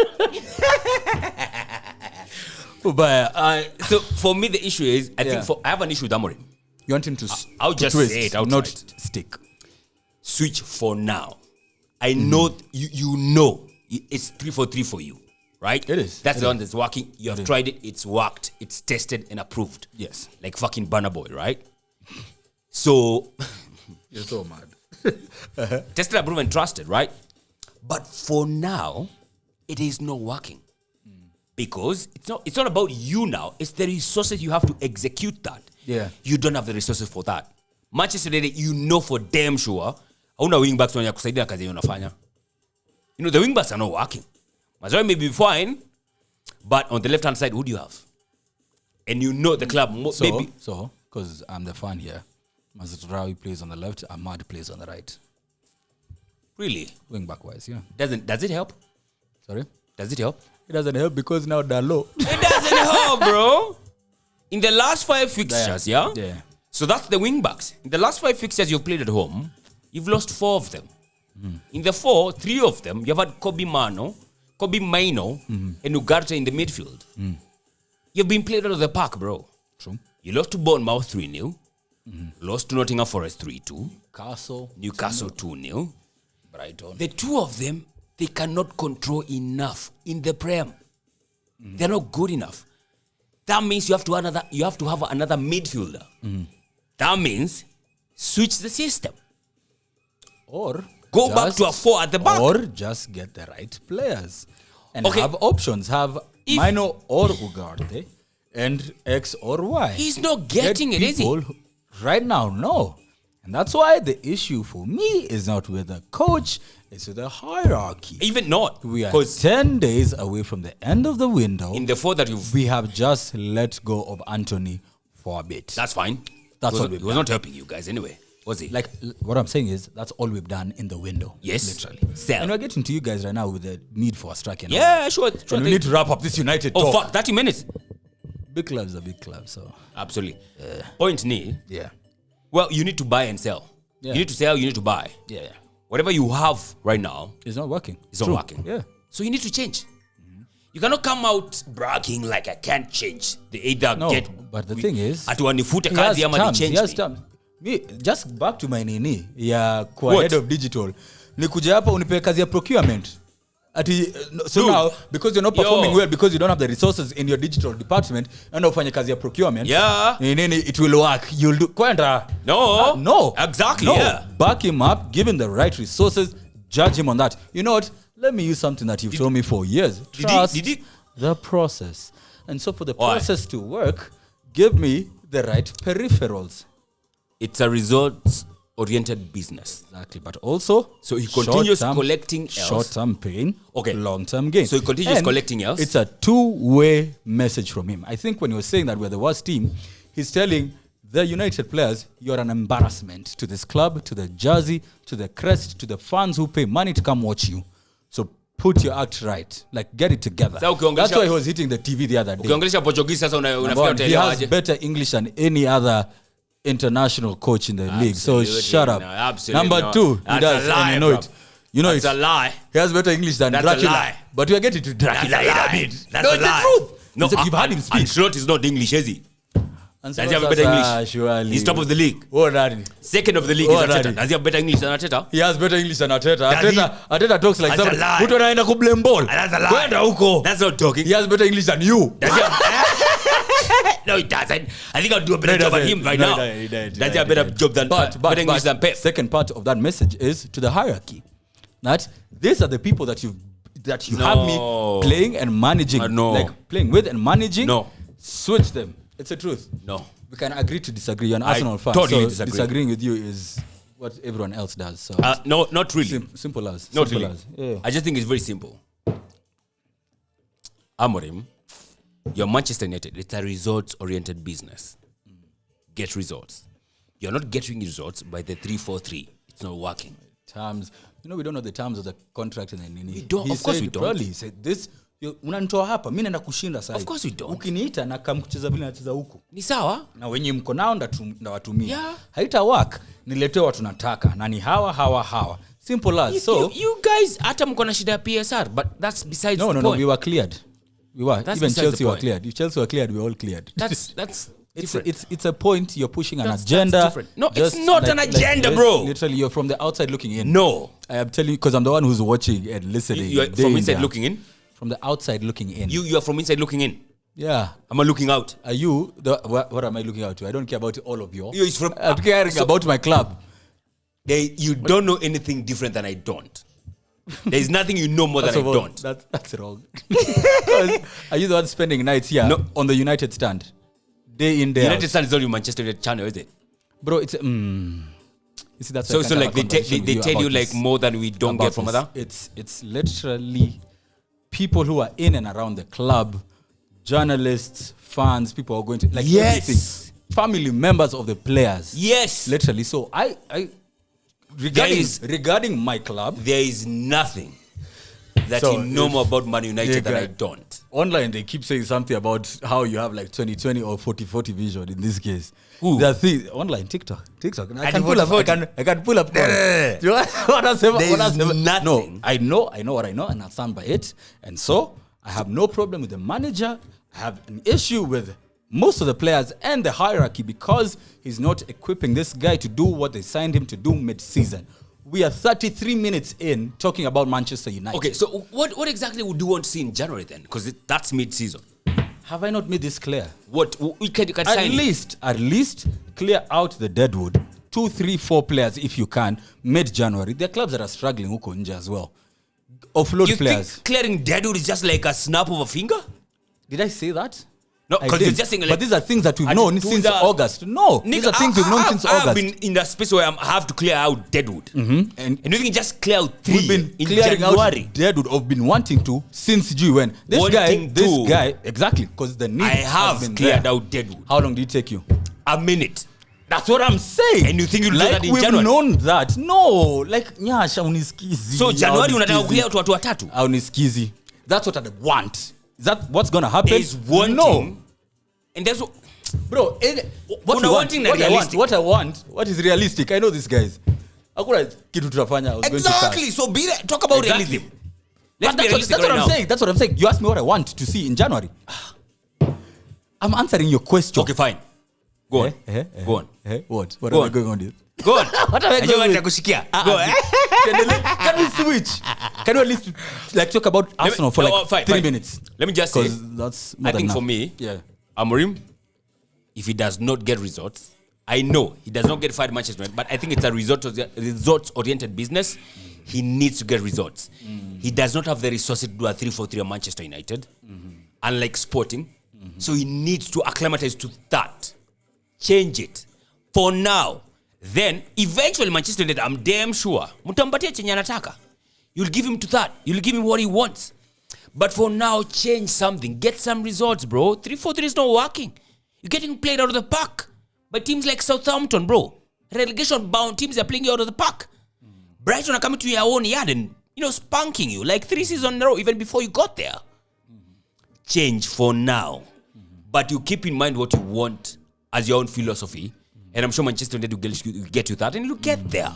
But so for me the issue is I have an issue with Amorim.
You want him to
I'll just
twist,
say it outright.
not stick.
Switch for now. I know you know it's 3-4-3 for you, right?
It is.
That's the one that's working. You have tried it. It's worked. It's tested and approved.
Yes.
Like fucking Burna Boy, right? So
you're so mad.
Tested, approved, and trusted, right? But for now, it is not working. Because it's not about you now. It's the resources you have to execute that.
Yeah.
You don't have the resources for that. Manchester United, you know for damn sure, hauna wing backs wenye kusaidia kazi unafanya. You know the wing backs are not working. Mazraoui may be fine, but on the left hand side, who do you have? And you know the club maybe.
So, because I'm the fan here, Mazraoui plays on the left, Ahmad plays on the right.
Really?
Wing back wise, yeah.
Does it help?
Sorry?
Does it help?
It doesn't help because now they're low.
It doesn't help, bro. In the last 5 fixtures, yeah? So that's the wing backs. In the last 5 fixtures you've played at home, you've lost 4 of them. In the 4, 3 of them, you've had Kobe Maino, and Ugarte in the midfield. You've been played out of the park, bro.
True.
You lost to Bournemouth 3-0. Lost to Nottingham Forest 3-2. Newcastle 2-0.
Brighton.
The 2 of them, they cannot control enough in the Prem. They're not good enough. That means you have to have another midfielder. That means switch the system.
Or
go back to a 4 at the back.
Or just get the right players. And have options. Have Maino or Ugarte and X or Y.
He's not getting it, is he?
Right now, no. And that's why the issue for me is not with the coach, it's with the hierarchy.
Even not.
We are 10 days away from the end of the window.
In the 4 that
we have just let go of Anthony for a bit.
That's fine.
That's all we've done.
He was not helping you guys anyway, was he?
Like, what I'm saying is, that's all we've done in the window.
Yes.
Literally.
Sell.
And we're getting to you guys right now with the need for a strike.
Yeah, sure.
And we need to wrap up this United talk.
Fuck, 30 minutes.
Big clubs are big clubs, so.
Absolutely. Point ni.
Yeah.
Well, you need to buy and sell. Yeah. You need to sell, you need to buy.
Yeah.
Whatever you have right now,
it's not working.
It's not working.
Yeah.
So you need to change. You cannot come out bragging like I can't change.
But the thing is,
atuanifute kazi ama ni change.
Me, just back to my nini. Yeah, head of digital. Nikuja hapa unipe kazi ya procurement. So now, because you're not performing well, because you don't have the resources in your digital department, and ufanye kazi ya procurement, it will work. You'll do kwenda.
No. Exactly.
No.
Yeah.
Back him up, give him the right resources, judge him on that. You know what? Let me use something that you've told me for years. Trust the process. And so for the process to work, give me the right peripherals.
It's a results-oriented business.
Exactly. But also,
so he continues collecting else.
Short-term pain, long-term gain.
So he continues collecting else.
It's a two-way message from him. I think when he was saying that we're the worst team, he's telling the United players, you're an embarrassment to this club, to the jersey, to the crest, to the fans who pay money to come watch you. So put your act right. Like, get it together. That's why he was hitting the TV the other day. He has better English than any other international coach in the league. So shut up. Number 2, he does.
Lie,
and you know it. You know
it's a lie.
He has better English than Dracula. But we are getting to Dracula in a bit.
That's a lie.
The truth.
No,
you've had him speak.
Ancelotti is not English, is he?
Does
he have better English?
Surely.
He's top of the league. Second of the league is Arteta. Does he have better English than Arteta?
He has better English than Arteta. Arteta talks like somebody. Who anaenda ku blame ball.
That's a lie. That's not talking.
He has better English than you.
No, he doesn't. I think I'll do a better job than him right now. Does he have better job than better English than Pep?
Second part of that message is to the hierarchy. That these are the people that you have me playing and managing. Like playing with and managing. Switch them. It's the truth.
No.
We can agree to disagree. You're an Arsenal fan.
Totally
disagree. Disagreeing with you is what everyone else does. So
no, not really.
Simple as.
Not really. Yeah. I just think it's very simple. Amorim, you're Manchester United. It's a results-oriented business. Get results. You're not getting results by the 3-4-3. It's not working.
Terms. We don't know the terms of the contract.
We don't. Of course we don't.
Probably he said this. Unanitoa hapa mimi naenda kushinda sasa.
Of course we don't.
Ukiniita na kamkucheza vile nacheza huko.
Ni sawa?
Na wenye mko nao ndawatumia. Haita work. Niletee watu nataka na ni hawa. Simple as. So
you guys hata mko na shida ya PSR, but that's besides the point.
No, we were cleared. We were.
That's
even Chelsea were cleared. If Chelsea were cleared, we were all cleared.
That's
it's a point you're pushing an agenda.
No, it's not an agenda, bro.
Literally, you're from the outside looking in.
No.
I am telling you because I'm the one who's watching and listening.
You're from inside looking in?
From the outside looking in.
You are from inside looking in?
Yeah.
Am I looking out?
Are you? What am I looking out to? I don't care about all of you.
I'm
caring about my club.
You don't know anything different than I don't. There is nothing you know more than I don't.
That's wrong. Are you the one spending nights here on the United stand? Day in, day
United
out?
Stand is not your Manchester United channel, is it?
Bro, it's... You see, that's
so like they tell you like more than we don't get from other?
It's literally people who are in and around the club, journalists, fans, people who are going to... like everything. Family members of the players.
Yes.
Literally. So regarding my club,
there is nothing that you know more about Man United than I don't.
Online, they keep saying something about how you have like 20/20 or 40/40 vision in this case.
Who?
The thing online, TikTok. I can pull up. There's
nothing.
No, I know what I know, and I'll stand by it. And so I have no problem with the manager. I have an issue with most of the players and the hierarchy because he's not equipping this guy to do what they signed him to do mid-season. We are 33 minutes in talking about Manchester United.
Okay, so what exactly would you want to see in January then? Because that's mid-season.
Have I not made this clear?
What you can sign
at least clear out the deadwood. 2, 3, 4 players if you can mid-January. There are clubs that are struggling huko nje as well. Offload players.
You think clearing deadwood is just like a snap of a finger?
Did I say that?
No, because you're just saying like,
but these are things that we've known since August. No, these are things we've known since August.
I've been in the space where I have to clear out deadwood.
Mm-hmm.
And you can just clear out 3
we've been
in
clearing
January.
out deadwood. I've been wanting to since June. When this guy, exactly, because the need
I have
has been
cleared
there.
out deadwood.
How long did it take you?
A minute.
That's what I'm saying.
And you think you'll
like
do that in
we've
January?
Known that. No, like nyasha unisikizi.
So January unataka clear out watu watatu.
Unisikizi. That's what I want. Is that what's going to happen?
Is wanting.
No.
And that's what,
bro, what I want, what is realistic? I know these guys. Hakuna kitu tutafanya.
Exactly. So talk about realism. Let's be realistic right now.
That's what I'm saying. You asked me what I want to see in January. I'm answering your question.
Okay, fine. Go on. Go on.
What am I going on with?
Go on.
What am I going on with?
Go on.
Can we switch? Can we at least like talk about Arsenal for like 3 minutes?
Let me just say,
that's
I think for me, Amorim, if he does not get results, I know he does not get fired Manchester United, but I think it's a results-oriented business. He needs to get results. He does not have the resources to do a 3-4-3 at Manchester United, unlike Sporting. So he needs to acclimatize to that. Change it. For now. Then, eventually Manchester United, I'm damn sure, mutampatia chenye anataka. You'll give him to that. You'll give him what he wants. But for now, change something. Get some results, bro. 3-4-3 is not working. You're getting played out of the park by teams like Southampton, bro. Relegation-bound teams are playing you out of the park. Brighton are coming to your own yard and, spanking you like 3 seasons in a row, even before you got there. Change for now. But you keep in mind what you want as your own philosophy. And I'm sure Manchester United will get you that and you'll get there.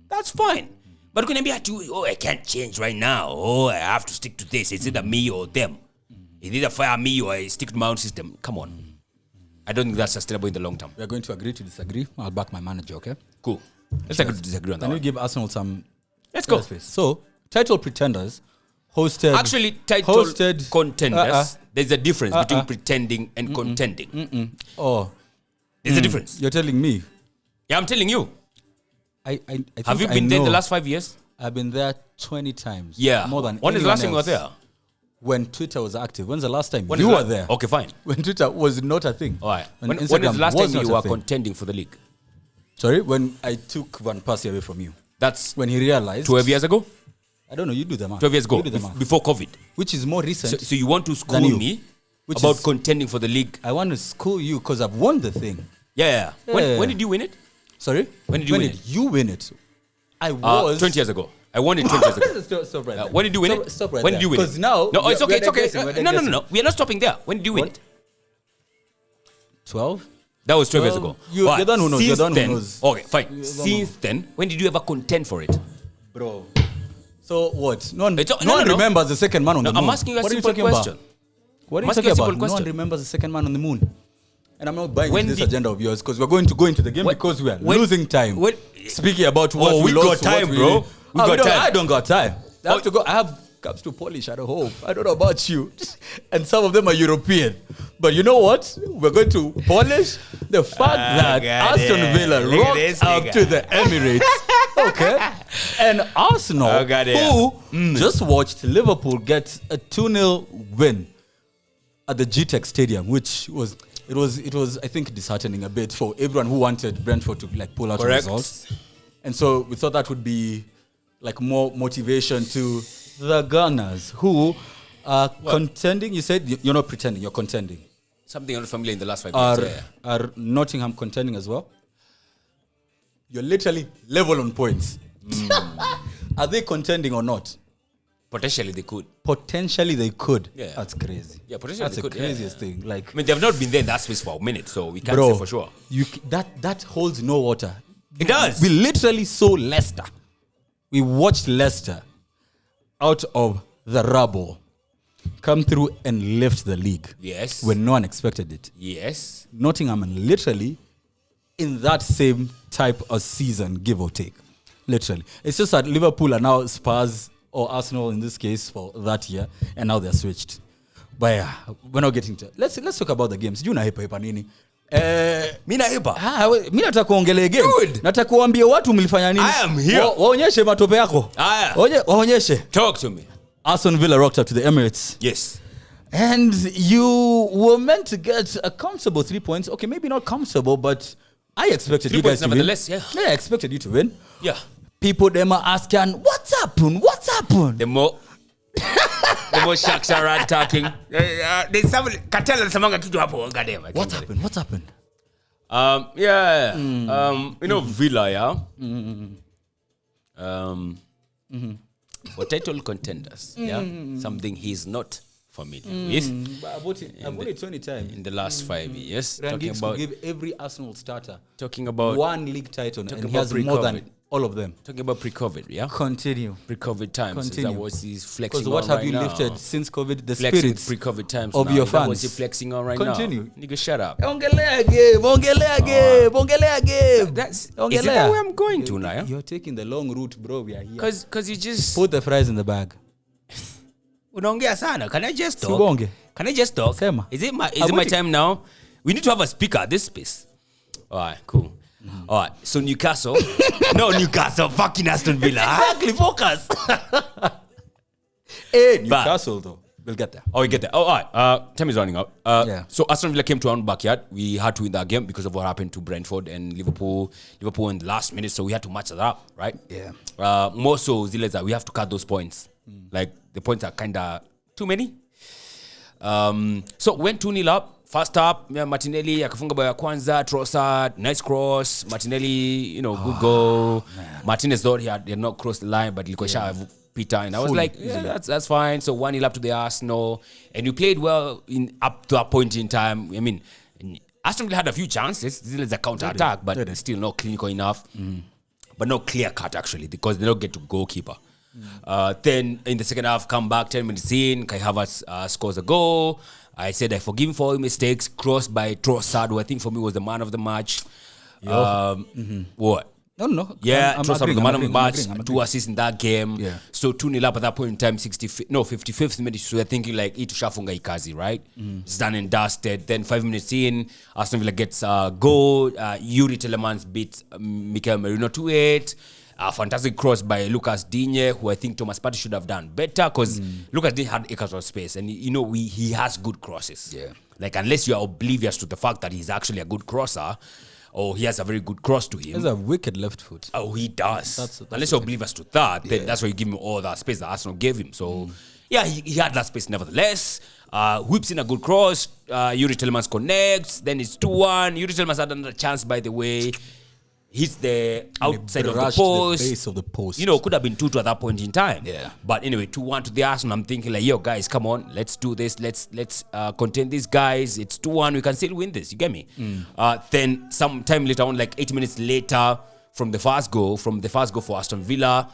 That's fine. But you're going to be at you, I can't change right now. I have to stick to this. It's either me or them. It's either fire me or I stick to my own system. Come on. I don't think that's sustainable in the long term.
We're going to agree to disagree. I'll back my manager, okay?
Cool. Let's agree to disagree on that.
Can we give Arsenal some...
Let's go.
Space? So, title pretenders hosted...
Actually, title contenders, there's a difference between pretending and contending.
Oh.
There's a difference.
You're telling me?
Yeah, I'm telling you.
I think
have you been there in the last 5 years?
I've been there 20 times.
Yeah.
More than
when is the last time you were there?
When Twitter was active. When's the last time you were there?
Okay, fine.
When Twitter was not a thing.
All right. When is the last time you were contending for the league?
Sorry? When I took Van Persie away from you.
That's
when he realized.
12 years ago?
I don't know. You do the math.
12 years ago. Before COVID.
Which is more recent.
So you want to school me about contending for the league?
I want to school you because I've won the thing.
Yeah. When did you win it?
Sorry?
When did you win it?
You win it? I was
20 years ago. I won it 20 years ago.
Stop right there.
When did you win it?
Stop right
when did you win it?
Because now...
No, it's okay. It's okay. No. We are not stopping there. When did you win it?
12?
That was 12 years ago.
You're the one who knows. You're the one who knows.
Okay, fine. Since then, when did you ever contend for it?
Bro. So what? No one remembers the second man on the moon.
I'm asking you a simple question.
What are you talking about? No one remembers the second man on the moon. And I'm not buying this agenda of yours because we're going to go into the game because we are losing time. Speaking about what we lost, got time, bro. I don't got time. I have to go. I have cups to polish at home. I don't know about you. And some of them are European. But you know what? We're going to polish the fact that Aston Villa rocked up to the Emirates. Okay. And Arsenal, who just watched Liverpool get a 2-0 win at the GTEC Stadium, which was... It was I think disheartening a bit for everyone who wanted Brentford to pull out a result. And so we thought that would be more motivation to the Gunners who are contending. You said you're not pretending, you're contending.
Something unfamiliar in the last 5 years.
Are Nottingham contending as well? You're literally level on points. Are they contending or not?
Potentially they could.
Yeah. That's crazy.
Yeah, potentially
that's
they could.
That's the craziest thing.
They've not been there in that space for a minute, so we can't say for sure.
That holds no water.
It does.
We literally saw Leicester. We watched Leicester out of the rubble come through and lift the league.
Yes.
When no one expected it.
Yes.
Nottingham literally in that same type of season, give or take. Literally. It's just that Liverpool are now Spurs or Arsenal in this case for that year, and now they're switched. But yeah, we're not getting to... Let's talk about the games. You na hepa nini?
Mina hepa?
Mimi nataka kuongelea game. Nataka kuambia watu mlifanya nini?
I am here.
Waonyeshe matope yako. Waonyeshe.
Talk to me.
Aston Villa rocked up to the Emirates.
Yes.
And you were meant to get a comfortable 3 points. Okay, maybe not comfortable, but I expected you guys to win.
Yeah,
I expected you to win.
Yeah.
People them are asking, what's happened?
The more sharks are attacking. There's somebody Katela samanga kitu hapo ngadema.
What's happened?
Villa, yeah. For title contenders, yeah. Something he's not familiar with.
But I bought it 20 times
in the last 5 years.
Talking about give every Arsenal starter
talking about
one league title, and he has more than All of them.
Talking about pre-COVID, yeah?
Continue.
Pre-COVID times.
Continue.
Is that what he's flexing on
Because what have
right
you
now?
Lifted since COVID? The
Flexing
spirits
pre-COVID times
of
now.
your
Is that
fans.
what he's flexing on right
Continue.
now? Nigga, shut up.
Ongelea game.
Is that where I'm going to now? Yeah?
You're taking the long route, bro. We are here.
Because you just...
Put the fries in the bag.
Unaongea sana. Can I just talk?
Sibonge.
Can I just talk?
Sema.
Is it my time now? We need to have a speaker at this space. All right, cool. All right, so Newcastle. No, Newcastle. Fucking Aston Villa.
Exactly, focus. Hey, Newcastle, though. We'll get there.
Oh, we get there. Oh, all right. Time is running out.
Yeah.
So Aston Villa came to our own backyard. We had to win that game because of what happened to Brentford and Liverpool. Liverpool in the last minute, so we had to match that up, right?
Yeah.
More so, Zileza, we have to cut those points. Like, the points are kind of too many. So went 2-0 up. First up, Martinelli akafunga bao ya kwanza, Trossard, nice cross. Martinelli, good goal. Martinez thought he had not crossed the line, but ilikuwa Peter, and I was like, yeah, that's fine. So 1-0 up to the Arsenal, and you played well up to a point in time. I mean, Aston Villa had a few chances. This is a counter attack, but still not clinical enough. But not clear cut actually, because they don't get to goalkeeper. Then in the second half, come back 10 minutes in, Kai Havertz scores a goal. I said I forgive him for all mistakes. Crossed by Trossard, who I think for me was the man of the match. What?
No.
Yeah,
I'm
Trossard was the man of the match.
I'm
2 assists in that game.
Yeah.
So 2-0 up at that point in time, 55th minute. So we're thinking like, itu shafunga ikazi, right? It's done and dusted. Then 5 minutes in, Aston Villa gets a goal. Yuri Telemans beats Mikel Merino 2-8. A fantastic cross by Lucas Digne, who I think Thomas Partey should have done better, because Lucas Digne had acres of space, and he has good crosses.
Yeah.
Like, unless you are oblivious to the fact that he's actually a good crosser, or he has a very good cross to him.
He has a wicked left foot.
Oh, he does.
That's
unless you're oblivious to that, then that's why you give him all that space that Arsenal gave him. So, yeah, he had that space nevertheless. Whips in a good cross. Yuri Telemans connects. Then it's 2-1. Yuri Telemans had another chance, by the way. Hits the outside of the post.
The base of the post.
Could have been 2-2 at that point in time.
Yeah.
But anyway, 2-1 to the Arsenal. I'm thinking like, yo, guys, come on. Let's do this. Let's contain these guys. It's 2-1. We can still win this. You get me? Then some time later on, like 8 minutes later, from the first goal for Aston Villa,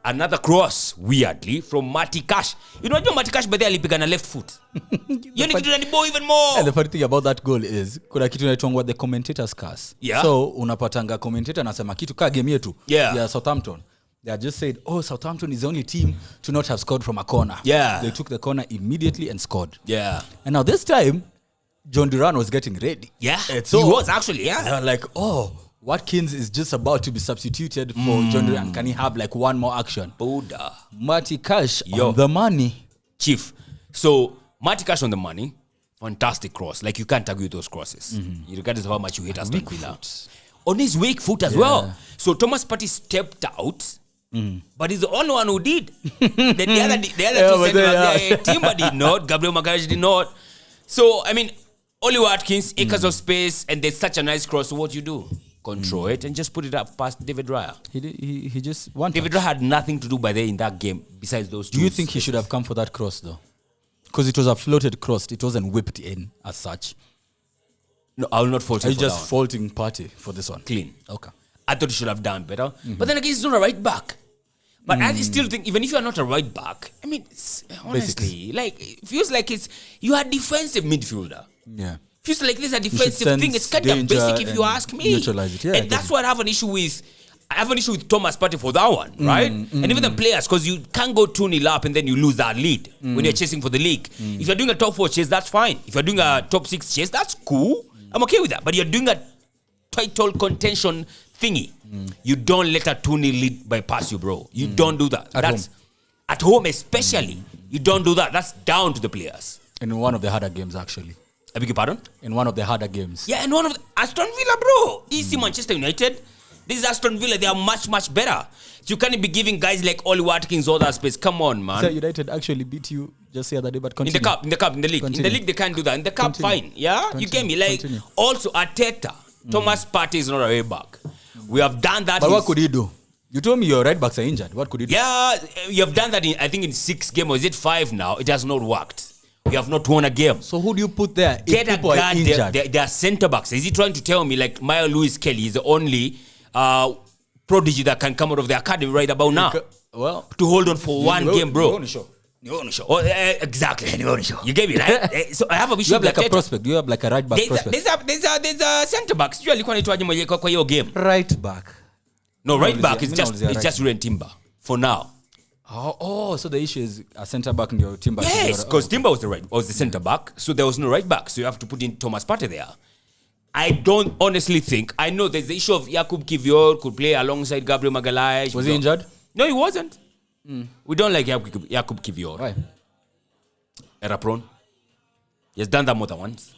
another cross, weirdly, from Matty Cash. Matty Cash by the way, on a left foot. You need to do the ball even more.
And the funny thing about that goal is, kuna kitu naitwa the commentators curse.
Yeah.
So unapatanga commentator anasema kitu ka game yetu.
Yeah.
Southampton. They had just said, Southampton is the only team to not have scored from a corner.
Yeah.
They took the corner immediately and scored.
Yeah.
And now this time, John Duran was getting ready.
Yeah.
So,
he was actually, yeah.
They were like, Watkins is just about to be substituted for John Duran. Can he have like one more action?
Buddha.
Matty Cash on the money.
Chief. So, Matty Cash on the money. Fantastic cross. Like, you can't argue with those crosses. Regardless of how much you hate Aston Villa. On his weak foot as well. So, Thomas Partey stepped out. But he's the only one who did. the other two Timber did not. Gabriel Magalhaes did not. So, I mean, Oli Watkins, acres of space, and there's such a nice cross. So, what you do? Control it and just put it up past David Raya.
He just wanted.
David Raya had nothing to do by there in that game besides those two.
Do you think he should have come for that cross though? Because it was a floated cross. It wasn't whipped in as such.
No, I will not fault him.
Are you just faulting Partey for this one?
Clean.
Okay.
I thought he should have done better. But then again, he's not a right back. But I still think, even if you are not a right back, I mean, honestly, like, it feels like you are a defensive midfielder.
Yeah.
Feels like this is a defensive thing. It's kind of basic if you ask me.
Neutralize it. Yeah,
and that's what I have an issue with. I have an issue with Thomas Partey for that one, right? And even the players, because you can't go 2-0 up and then you lose that lead when you're chasing for the league. If you're doing a top 4 chase, that's fine. If you're doing a top 6 chase, that's cool. I'm okay with that. But you're doing a title contention thingy. You don't let a 2-0 lead bypass you, bro. You don't do that. At home especially. You don't do that. That's down to the players.
In one of the harder games, actually.
I beg your pardon?
In one of the harder games.
Yeah, in one of the... Aston Villa, bro. Easy Manchester United. This is Aston Villa. They are much, much better. You can't be giving guys like Oli Watkins all that space. Come on, man.
So United actually beat you just the other day, but continue.
In the league.
Continue.
In the league, they can't do that. In the cup, fine. Yeah? You get me? Like, also, Arteta. Thomas Partey is not a right back. We have done that.
But what could he do? You told me your right backs are injured. What could he do?
Yeah, you have done that, I think, in 6 games. Or is it 5 now? It has not worked. We have not won a game.
So who do you put there?
Get a guy. They are centre backs. Is he trying to tell me like Maya Lewis Kelly is the only prodigy that can come out of the academy right about now.
Well,
to hold on for one game, bro.
Oh,
exactly. You gave it, right? So I have a vision.
You have like a prospect. You have like a right back prospect.
There's a centre back. Sijui alikuwa anaitwaje mwenye kwa hiyo game.
Right back.
No, right back is just Ruben Timber for now.
Oh, so the issue is a centre back in your Timber.
Yes, because Timber was the centre back, so there was no right back. So you have to put in Thomas Partey there. I don't honestly think. I know there's the issue of Jakub Kivior could play alongside Gabriel Magalhaes.
Was he injured?
No, he wasn't. We don't like Jakub Kivior.
Why?
Error prone. He has done that more than once.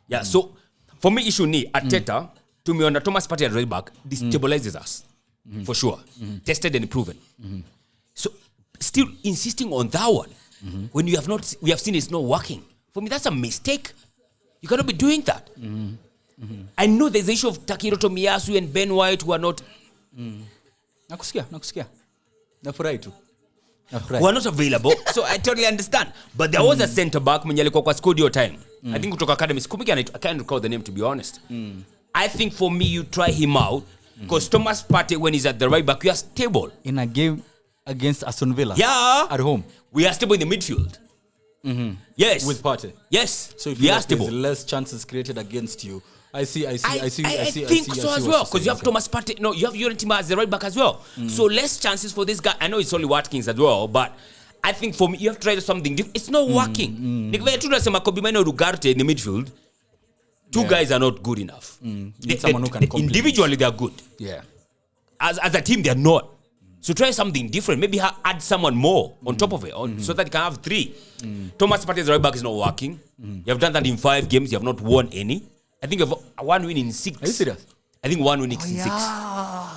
Yeah, so for me, issue ni Arteta, to me, on Thomas Partey at right back, destabilizes us. For sure. Tested and proven. So still insisting on that one when we have seen it's not working. For me, that's a mistake. You cannot be doing that. I know there's the issue of Takiro Tomiyasu and Ben White who are not
Nakusikia. Nafurahi tu.
who are not available. So I totally understand. But there was a centre back mwenye alikuwa kwa squad your time. I think kutoka academy. I can't recall the name, to be honest. I think for me, you try him out because Thomas Partey, when he's at the right back, we are stable.
In a game against Aston Villa.
Yeah.
At home.
We are stable in the midfield. Yes.
With Partey.
Yes.
So if
we
you
are
like
stable.
there's less chances created against you. I see.
I think so as well, because you have Thomas Partey. No, you have Yorin Timber as the right back as well. So less chances for this guy. I know it's only Watkins as well, but I think for me, you have to try something different. It's not working. Ugarte in the midfield. Two guys are not good enough.
Someone who can
individually, they are good.
Yeah.
As a team, they are not. So try something different. Maybe add someone more on top of it, so that you can have three. Thomas Partey's right back is not working. You have done that in 5 games. You have not won any. I think you have 1 win in 6.
Are you serious?
I think 1 win in 6.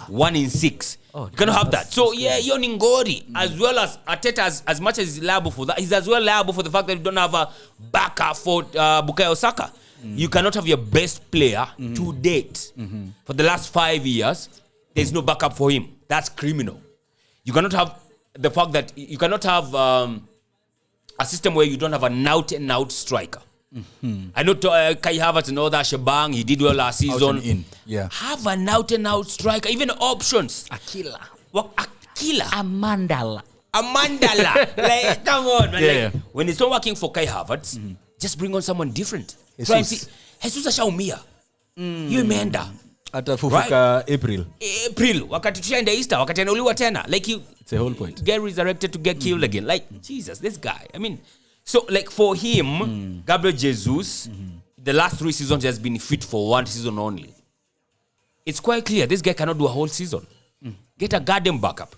1 in 6. You cannot have that. So yeah, you're Ngori, as well as Arteta, as much as he's liable for that, he's as well liable for the fact that you don't have a backup for Bukayo Saka. You cannot have your best player to date for the last 5 years. There's no backup for him. That's criminal. You cannot have the fact that you cannot have a system where you don't have an out-and-out striker. I know Kai Havertz and all that shebang. He did well last season.
Yeah.
Have an out-and-out striker. Even options.
Akila.
Amandala. Like, come on, man.
Yeah.
Like, when it's not working for Kai Havertz, just bring on someone different.
Jesus
ashaumia. You imeenda.
Atafufuka April.
Wakati tushaenda Easter, wakati anauliwa tena. Like
it's the whole point.
Get resurrected to get killed again. Like, Jesus, this guy. I mean, so like for him, Gabriel Jesus, the last 3 seasons has been fit for 1 season only. It's quite clear this guy cannot do a whole season. Get a goddamn backup.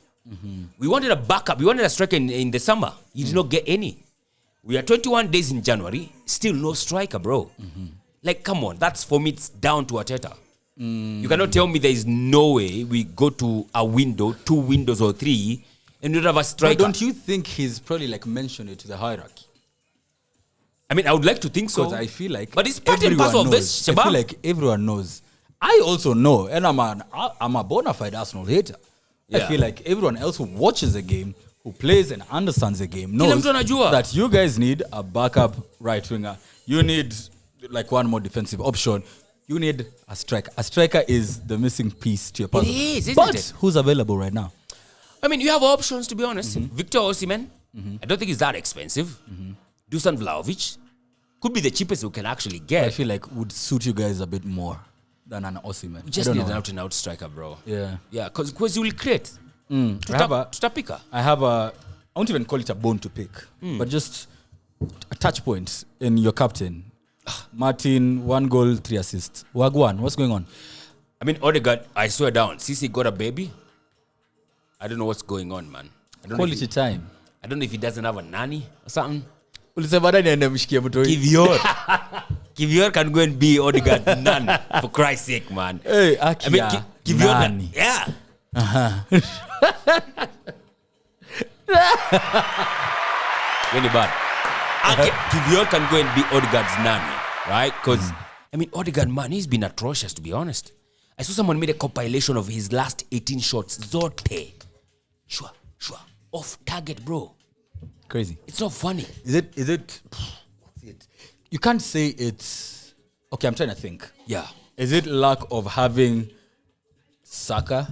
We wanted a backup. We wanted a striker in the summer. You did not get any. We are 21 days in January, still no striker, bro. Like, come on. That's, for me, it's down to Arteta. You cannot tell me there is no way we go to a window, 2 windows or 3, and we don't have a striker.
But don't you think he's probably like mentioned it to the hierarchy?
I mean, I would like to think so.
Because I feel like,
but it's part and parcel of this, Shabab.
I feel like everyone knows. I also know, and I'm a bona fide Arsenal hater. Yeah. I feel like everyone else who watches the game, who plays and understands the game, knows that you guys need a backup right winger. You need like one more defensive option. You need a striker. A striker is the missing piece to your puzzle.
It is,
isn't it? Who's available right now?
I mean, you have options, to be honest. Victor Osimhen. I don't think he's that expensive. Dusan Vlahovic could be the cheapest you can actually get.
I feel like would suit you guys a bit more than an Osimhen.
You just need an out-and-out striker, bro.
Yeah.
Yeah, because you will create.
I won't even call it a bone to pick, but just a touch point in your captain. Martin, 1 goal, 3 assists. Wagwan, what's going on?
I mean, Odegaard, I swear down. Sisi got a baby. I don't know what's going on, man.
Quality time.
I don't know if he doesn't have a nanny or something. Kivior can go and be Odegaard's nan, for Christ's sake, man.
Hey,
I mean, Kivior, yeah. Really bad. Kivior can go and be Odegaard's nanny, right? Because, I mean, Odegaard, man, he's been atrocious, to be honest. I saw someone made a compilation of his last 18 shots. Zote. Sure. Off target, bro.
Crazy.
It's not funny.
Is it? You can't say it's... Okay, I'm trying to think.
Yeah.
Is it lack of having Saka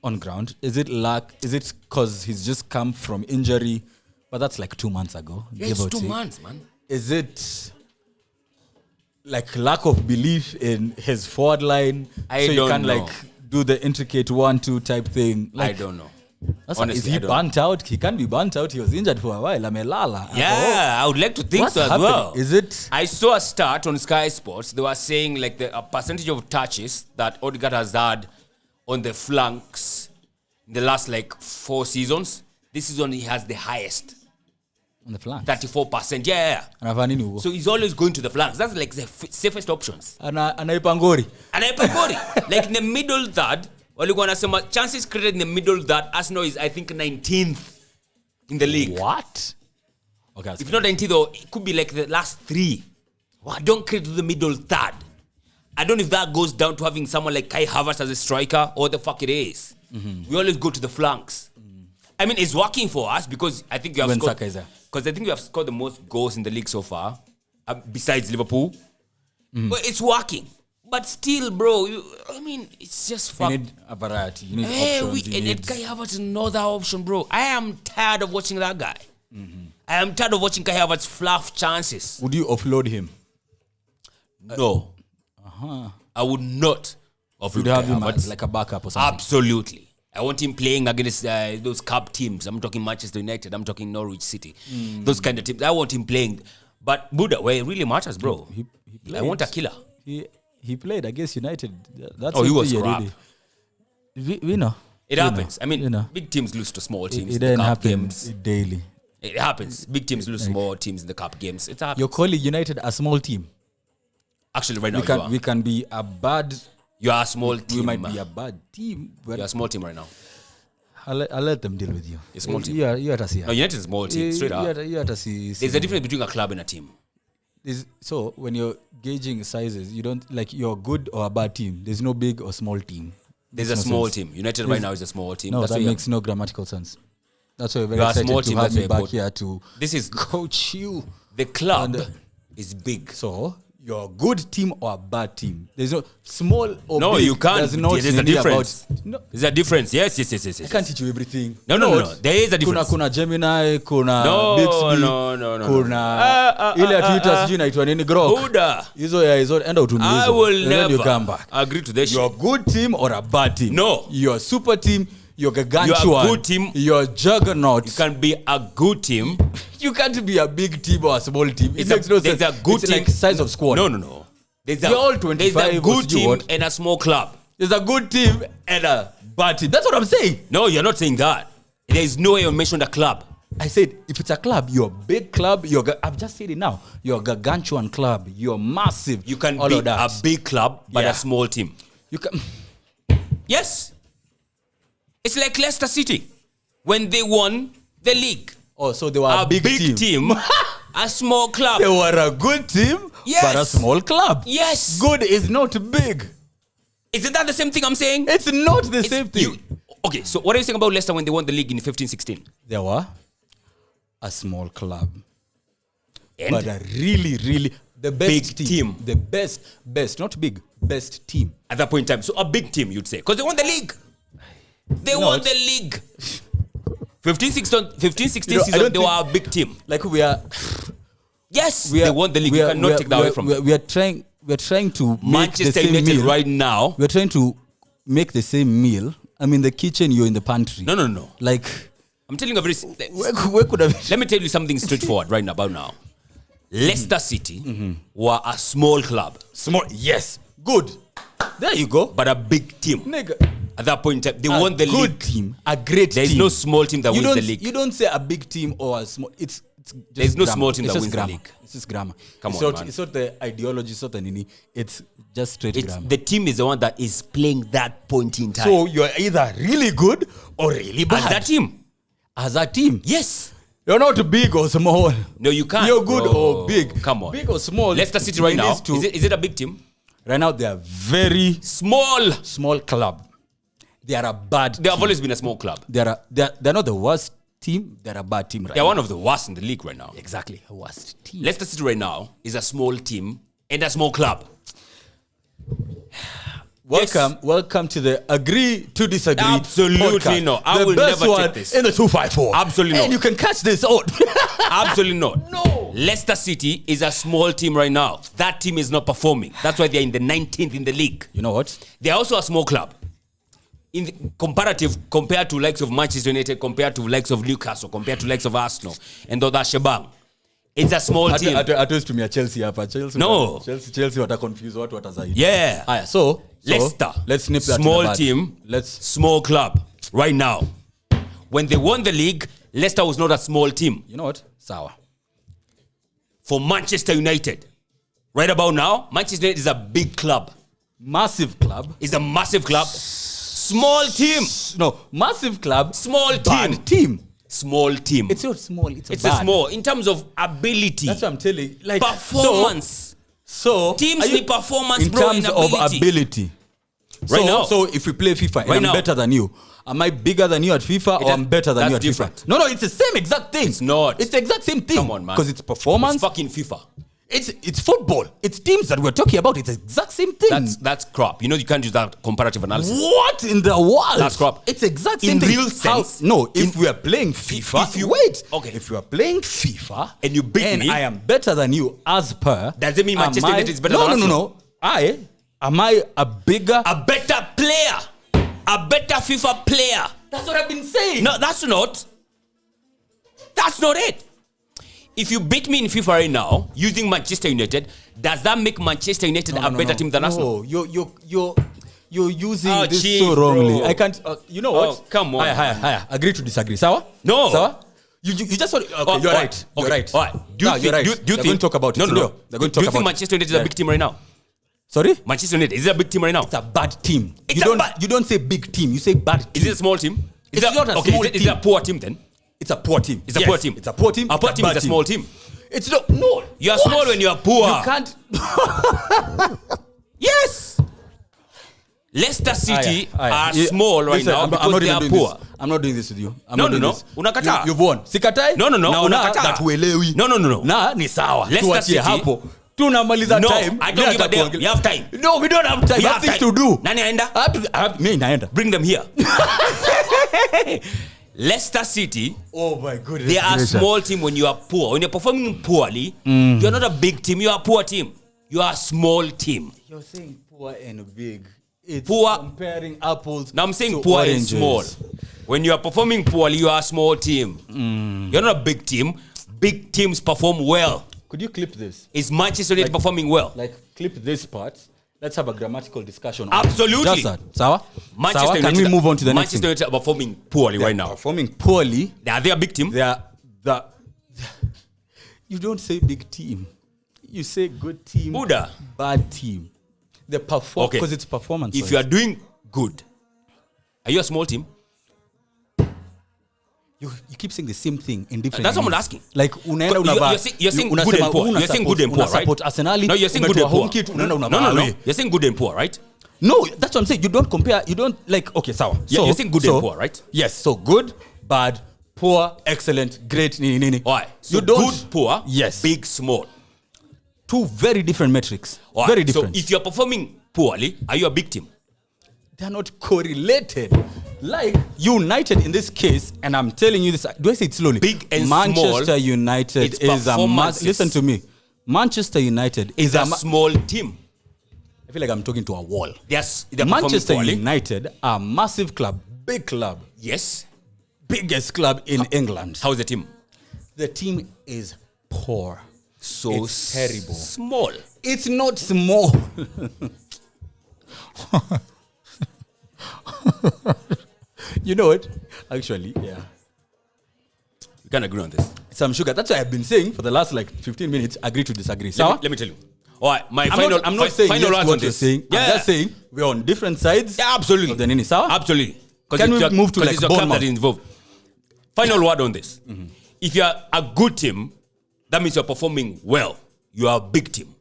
on ground? Is it luck? Is it because he's just come from injury? But that's like 2 months ago.
Yeah, it's 2 months, man.
Is it like lack of belief in his forward line?
I don't know.
Like do the intricate 1-2 type thing? Like,
I don't know.
Honestly, is he burnt out? He can't be burnt out. He was injured for a while. Amelala.
Yeah, I would like to think so as well.
Is it?
I saw a stat on Sky Sports. They were saying like a percentage of touches that Odegaard has had on the flanks in the last like 4 seasons. This season he has the highest.
On the flanks?
34%. Yeah. So he's always going to the flanks. That's like the safest options.
Anaipangori.
Like in the middle third, chances created in the middle third, Arsenal is, I think, 19th in the league.
What? Okay.
If not 19th, though, it could be like the last 3. What? Don't create to the middle third. I don't know if that goes down to having someone like Kai Havertz as a striker or the fuck it is. Mm-hmm. We always go to the flanks. I mean, it's working for us because I think we have scored. Because I think we have scored the most goals in the league so far, besides Liverpool. But it's working. But still, bro, it's just fun.
You need a variety. You need options.
And Kai Havertz is another option, bro. I am tired of watching that guy. I am tired of watching Kai Havertz fluff chances.
Would you offload him?
No. I would not offload
Kai Havertz. Like a backup or something?
Absolutely. I want him playing against those cup teams. I'm talking Manchester United. I'm talking Norwich City. Those kind of teams. I want him playing. But Buddha, where it really matters, bro. I want a killer.
He played against United. That's
he was crap.
We know.
It happens. Big teams lose to small teams.
It didn't happen daily.
It happens. Big teams lose to small teams in the cup games. It happens.
You're calling United a small team.
Actually, right now
we can be a bad.
You are a small team.
We might be a bad team.
You're a small team right now.
I'll let them deal with you.
A small team.
You have to see.
No, United is a small team. Straight up.
You have to see.
There's a difference between a club and a team.
So when you're gauging sizes, you don't like you're good or a bad team. There's no big or small team.
There's a small team. United right now is a small team.
No, that makes no grammatical sense. That's why we're very excited to have me back here to coach you.
The club is big.
So you're a good team or a bad team. There's no small or
no,
big.
You can't. There's a difference. There's a difference. Yes.
I can't teach you everything.
No. There is a difference.
Kuna Gemini, kuna
Bixby. No.
Kuna ile Twitter sijui inaitwa nini Grok.
Buddha.
Hizo end out
I will
never
agree to this.
You're a good team or a bad team?
No.
You're a super team. You're gargantuan.
You're a good team.
You're a juggernaut.
You can be a good team.
You can't be a big team or a small team.
There's a good
it's
team.
Like size of squad.
No. There's
a
good team and a small club.
There's a good team and a bad team. That's what I'm saying.
No, you're not saying that. There is no way you mentioned a club.
I said, if it's a club, you're a big club. I've just said it now. You're a gargantuan club. You're massive.
You can be a big club, but a small team.
You can.
Yes. It's like Leicester City when they won the league.
Oh, so they were a big team.
A small club.
They were a good team, but a small club.
Yes.
Good is not big.
Isn't that the same thing I'm saying?
It's not the same thing.
Okay, so what are you saying about Leicester when they won the league in 15-16?
They were a small club.
And?
But a really, really, the best
big team.
The best, not big, best team.
At that point in time. So a big team, you'd say. Because they won the league. They won the league. 15-16 season, they were a big team.
Like we are...
Yes, they won the league. You cannot take that away from them.
We are trying to
Manchester
make the same
United
meal.
Right now.
We're trying to make the same meal. I'm in the kitchen, you're in the pantry.
No.
Like...
I'm telling you very...
Where could have...
Let me tell you something straightforward right now, about now. Leicester City were a small club.
Small, yes. Good. There you go.
But a big team.
Nigga.
At that point in time, they won the league.
A good team. A great team.
There's no small team that wins the league.
You don't say a big team or a small... It's just
There's no
grammar.
small team that wins
grammar.
the league.
It's just grammar.
Come on, man.
It's not the ideology, it's not the nini. It's just straight grammar.
The team is the one that is playing that point in time.
So you're either really good or really bad.
As that team.
As a team.
Yes.
You're not big or small.
No, you can't.
You're good or big.
Come on.
Big or small.
Leicester City right now. Is it a big team?
Right now, they are very small club. They are a bad team.
They have always been a small club.
They're not the worst team. They're a bad team right now.
They're one of the worst in the league right now.
Exactly. Worst team.
Leicester City right now is a small team and a small club.
Welcome to the Agree to Disagree
Absolutely
podcast.
not. I will never take this.
In the 254.
Absolutely not.
And you can catch this out.
Absolutely not.
No.
Leicester City is a small team right now. That team is not performing. That's why they're in the 19th in the league.
You know what?
They're also a small club. In the compared to likes of Manchester United, compared to likes of Newcastle, compared to likes of Arsenal, and all that shebang. It's a small team.
At to me a Chelsea hapa.
No.
Chelsea wata confuse watu watazaidi.
Yeah.
Aya, so
Leicester.
Let's snip that.
Small team. Small club. Right now. When they won the league, Leicester was not a small team.
You know what? Sawa.
For Manchester United. Right about now, Manchester United is a big club.
Massive club.
It's a massive club. Small team.
No, massive club.
Small team.
Bad team.
Small team.
It's not small. It's
a small in terms of ability.
That's what I'm telling you. Like
performance. So teams need performance,
in terms of ability.
Right now.
So if we play FIFA and I'm better than you, am I bigger than you at FIFA or I'm better than you at FIFA? No, it's the same exact thing.
It's not.
It's the exact same thing.
Come on, man.
Because it's performance.
It's fucking FIFA.
It's football. It's teams that we're talking about. It's the exact same thing.
That's crap. You know you can't use that comparative analysis.
What in the world?
That's crap.
It's exact same thing.
In real sense.
If we are playing FIFA, if you are playing FIFA
and you beat me,
I am better than you as per.
Does it mean Manchester United is better than us?
No. Am I a better
player? A better FIFA player.
That's what I've been saying.
No, that's not it. If you beat me in FIFA right now using Manchester United, does that make Manchester United a better team than Arsenal?
You're using this so wrongly.
Bro.
I can't. You know what?
Come on.
Higher. Agree to disagree. Sawa?
No.
Sawa? You just want. Okay, you're right. You're right.
All right. Do you think?
They're going to talk about it.
No.
They're going to talk about it.
Do you think Manchester United is a big team right now?
Sorry?
Manchester United is it a big team right now?
It's a bad team. You don't say big team. You say bad team.
Is it a small team?
It's not a small team.
Is it a poor team then?
It's a poor team.
It's a poor team.
It's a poor team.
A poor team is a small team.
It's not. No.
You are small when you are poor.
You can't.
Yes. Leicester City are small right now because they are poor.
I'm not doing this with you.
No. Unakataa.
You've won. Sikatai?
No.
Unakataa. That uelewi.
No.
Na ni sawa.
Leicester City.
Hapo. Tunamaliza time.
I don't give a damn. You have time.
No, we don't have time. You have things to do.
Nani aenda?
Me naenda.
Bring them here. Leicester City,
oh my goodness,
they are a small team when you are poor. When you're performing poorly, you're not a big team. You are a poor team. You are a small team.
You're saying poor and big. It's
poor,
comparing apples.
Now I'm saying poor
oranges.
and small. When you are performing poorly, you are a small team. You're not a big team. Big teams perform well.
Could you clip this?
Is Manchester United performing well?
Like clip this part. Let's have a grammatical discussion.
Absolutely.
Just that. Sawa?
Manchester United,
can we move on to the next thing?
Manchester United are performing poorly right now.
Performing poorly.
Are they a big team?
They are you don't say big team. You say good team.
Buddha.
Bad team. They perform because it's performance.
If you are doing good, are you a small team?
You keep saying the same thing in different.
That's what I'm asking.
Like
you're saying good and poor. You're saying good and poor, right?
No,
you're saying good and poor. No. You're saying good and poor, right?
No, that's what I'm saying. You don't compare. You don't like. Okay, sawa.
You're saying good and poor, right?
Yes. So good, bad, poor, excellent, great.
Alright. So
you don't,
good, poor.
Yes.
Big, small.
Two very different metrics.
Alright.
Very different.
So if you're performing poorly, are you a big team?
They're not correlated. Like United in this case, and I'm telling you this. Do I say it slowly?
Big and
Manchester
small.
United is a listen to me. Manchester United is
a small team.
I feel like I'm talking to a wall.
Yes.
Manchester United are a massive club, big club.
Yes.
Biggest club in England.
How's the team?
The team is poor.
So
it's terrible.
Small.
It's not small. You know what? Actually, yeah.
We can agree on this.
Some sugar. That's why I've been saying for the last 15 minutes, agree to disagree.
Let me tell you. All right,
I'm not saying
final
yes, what you're saying.
Yeah.
I'm just saying we're on different sides.
Yeah, absolutely.
Of the Nini, sawa?
Absolutely.
Can we move to
it's your club that is involved. Final word on this. If you're a good team, that means you're performing well. You are a big team.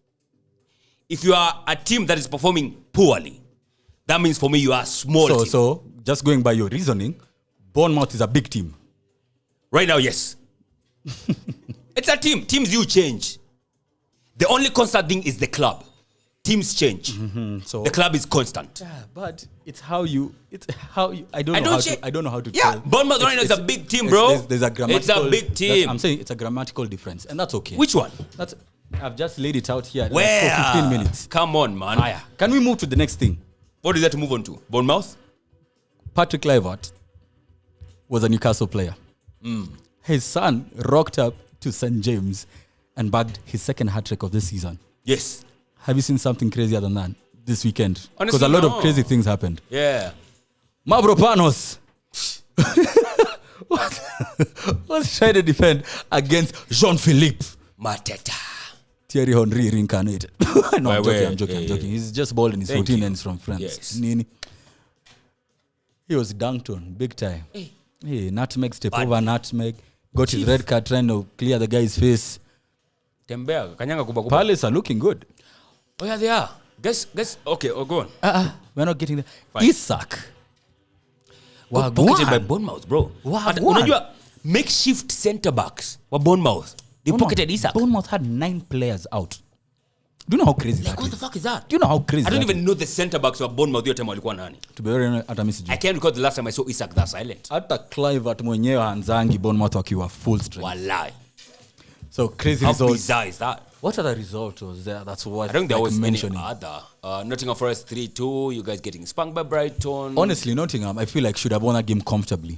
If you are a team that is performing poorly, that means for me you are a small team.
So, just going by your reasoning, Bournemouth is a big team.
Right now, yes. It's a team. Teams you change. The only constant thing is the club. teams change.
So
the club is constant.
Yeah, but it's how you. I don't know how to.
Yeah, Bournemouth right now is a big team, bro.
There's a grammatical.
It's a big team.
I'm saying it's a grammatical difference, and that's okay.
Which one?
I've just laid it out here.
Where?
For 15 minutes.
Come on, man.
Can we move to the next thing?
What is that to move on to? Bournemouth?
Patrick Kluivert was a Newcastle player. His son rocked up to St. James and bagged his second hat-trick of this season.
Yes.
Have you seen something crazier than that this weekend?
Honestly,
because a lot of crazy things happened.
Yeah.
Mavropanos was trying to defend against Jean-Philippe
Mateta.
Thierry Henry reincarnated. No, I'm joking. He's just bald and he's 14 and he's from France.
Yes.
Nini. He was dunked on big time. Hey, nutmeg, step over nutmeg. Got his red card trying to clear the guy's face.
Tembea, kanyanga kuba.
Palace are looking good.
Oh yeah, they are. Guess. Okay, go on.
We're not getting there.
Fine.
Isak.
Pocketed by Bournemouth, bro. Unajua makeshift center backs wa Bournemouth. They pocketed Isak.
Bournemouth had 9 players out. Do you know how crazy that is?
What the fuck is that?
Do you know how crazy
I don't even know the center backs wa Bournemouth yote walikuwa nani.
To be very honest,
I can't recall the last time I saw Isak that silent.
Hata Kluivert mwenyewe anzangi Bournemouth wakiwa full strength.
Wallahi.
So crazy
how
results.
How bizarre is that?
What other result was there? That's what
I don't think there was
mentioning.
any other. Nottingham Forest 3-2. You guys getting spanked by Brighton.
Honestly, Nottingham, I feel like should have won that game comfortably.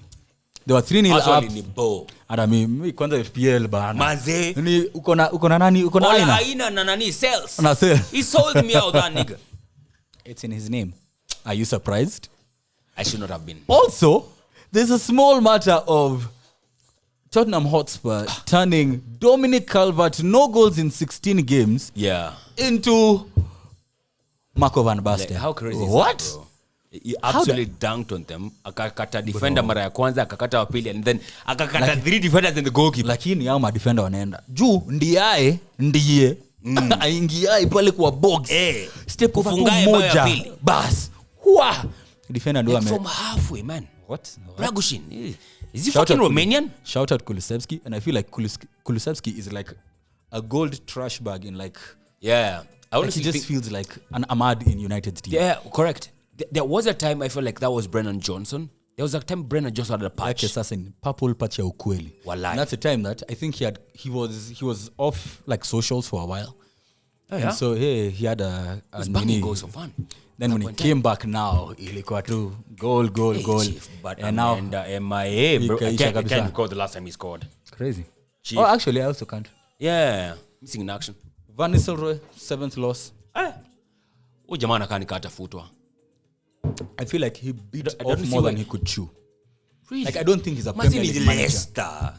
They were 3-0 up. And I mean, kwanza FPL bana.
Maze.
Ni uko na nani? Uko na aina?
Aina na nani sales.
Na sales.
He sold me out, that nigga.
It's in his name. Are you surprised?
I should not have been.
Also, there's a small matter of Tottenham Hotspur turning Dominic Calvert, no goals in 16 games, into Marco van Basten.
Like, how crazy
what?
Is that, bro? He absolutely dunked on them. Akakata defender mara ya kwanza, akakata wa pili, and then akakata 3 defenders and the goalkeeper.
Lakini hao ma defender wanaenda. Juu ndiye aingiaye pale kwa box. Step over moja. Bas. Hua. Defender ndo
from halfway, man.
What?
Dragushin. Is he fucking Romanian?
Shout out Kulusevski, and I feel like Kulusevski is like a gold trash bag in like.
Yeah. I honestly
he just feels like an Ahmad in United's team.
Yeah, correct. There was a time I felt like that was Brennan Johnson. There was a time Brennan Johnson had a patch.
Assassin, purple patch ya ukweli. And that's the time that I think he was off like socials for a while. Oh, yeah? And so he had a mini
goals for fun.
Then when he came back now, ilikuwa tu goal.
Chief, but and now MIA, bro. I can't recall the last time he scored.
Crazy.
Chief.
Oh, actually, I also can't.
Yeah, missing in action.
Van Nistelrooy, 7th loss.
Oh, jamaa anakaa nikata futwa.
I feel like he beat off more than he could chew.
Really?
Like I don't think he's a Premier League manager.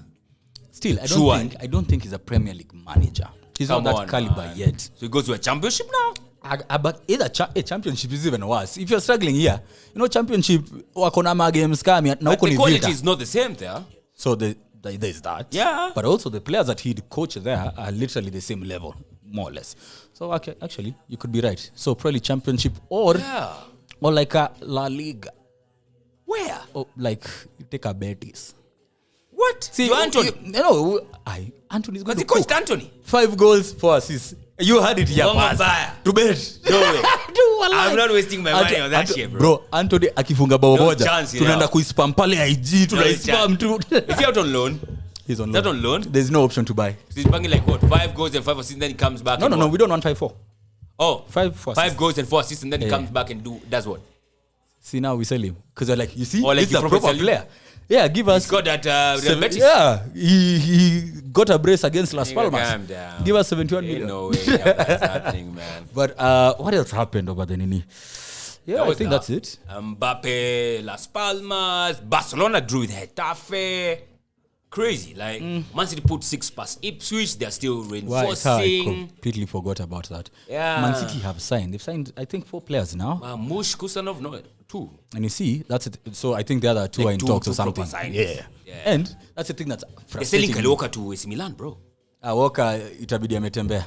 Still, I don't think he's a Premier League manager. He's not that caliber yet.
So he goes to a championship now?
But either a championship is even worse. If you're struggling here, championship wako na games kama na huko ni vita.
The quality is not the same there.
So there's that.
Yeah.
But also the players that he'd coach there are literally the same level, more or less. So okay, actually, you could be right. So probably championship or like a La Liga.
Where?
Or like you take a Betis.
What?
See,
Anthony.
Anthony's going
to coach. Coached Anthony.
5 goals, 4 assists. You had it here. To bet.
No way. I'm not wasting my money on that shit, bro.
Bro, Anthony akifunga bao moja. Tunaenda kuispam pale IG. Tunaispam tu.
Is he out on loan?
He's on loan.
Is that on loan?
There's no option to buy.
So he's banging like what? 5 goals and 5 assists, then he comes back.
No, we don't want 5-4.
Oh,
5
goals and 4 assists, and then he comes back and does what?
See, now we sell him. Because they're like, you see,
like
this is a proper player. Yeah, give us.
He's got that Betis.
Yeah, he got a brace against Las Palmas. Give us 71 million.
No way that's happening, man.
But what else happened over the Nini? Yeah, I think that's it.
Mbappe, Las Palmas, Barcelona drew with Getafe. Crazy. Like, Man City put 6 past Ipswich. They're still reinforcing.
I completely forgot about that.
Yeah.
Man City have signed. They've signed, I think, 4 players now.
Mush, Kusanov, no, 2.
And you see, that's it. So I think the other 2 are in talks or something. Yeah. And that's the thing that's frustrating.
They're selling Walker to AC Milan, bro.
Walker, itabidi ametembea.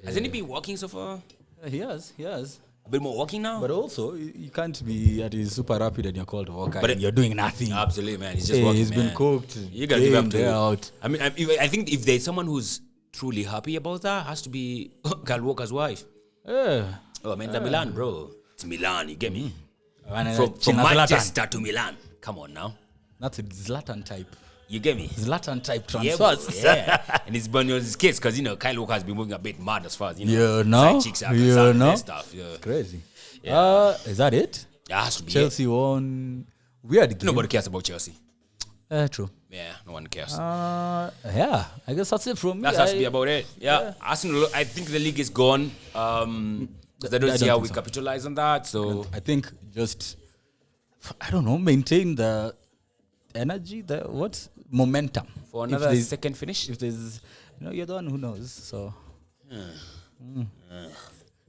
Hasn't he been walking so far?
He has.
A bit more walking now?
But also, you can't be at his super rapid and you're called Walker and you're doing nothing.
Absolutely, man. He's just walking,
he's been cooked.
You got to give up to out. I mean, I think if there's someone who's truly happy about that, has to be Kyle Walker's wife. Oh, man, the Milan, bro. It's Milan, you get me?
From
Manchester to Milan. Come on now.
That's a Zlatan type.
You get me?
Zlatan type
Yeah,
transfers.
yeah. And it's Bunyo's case because, Kyle Walker has been moving a bit mad as far as,
side
chicks stuff. Yeah.
Crazy.
Yeah.
Is that it?
It has to be.
Chelsea won. Weird game.
Nobody cares about Chelsea.
True.
Yeah, no one cares.
Yeah, I guess that's it from me.
That has to be about it. Yeah. Arsenal, I think the league is gone. Because I don't see how we capitalize on that. So
I think just, I don't know, maintain the energy, the momentum.
For another second finish?
If there's, you're the one who knows. So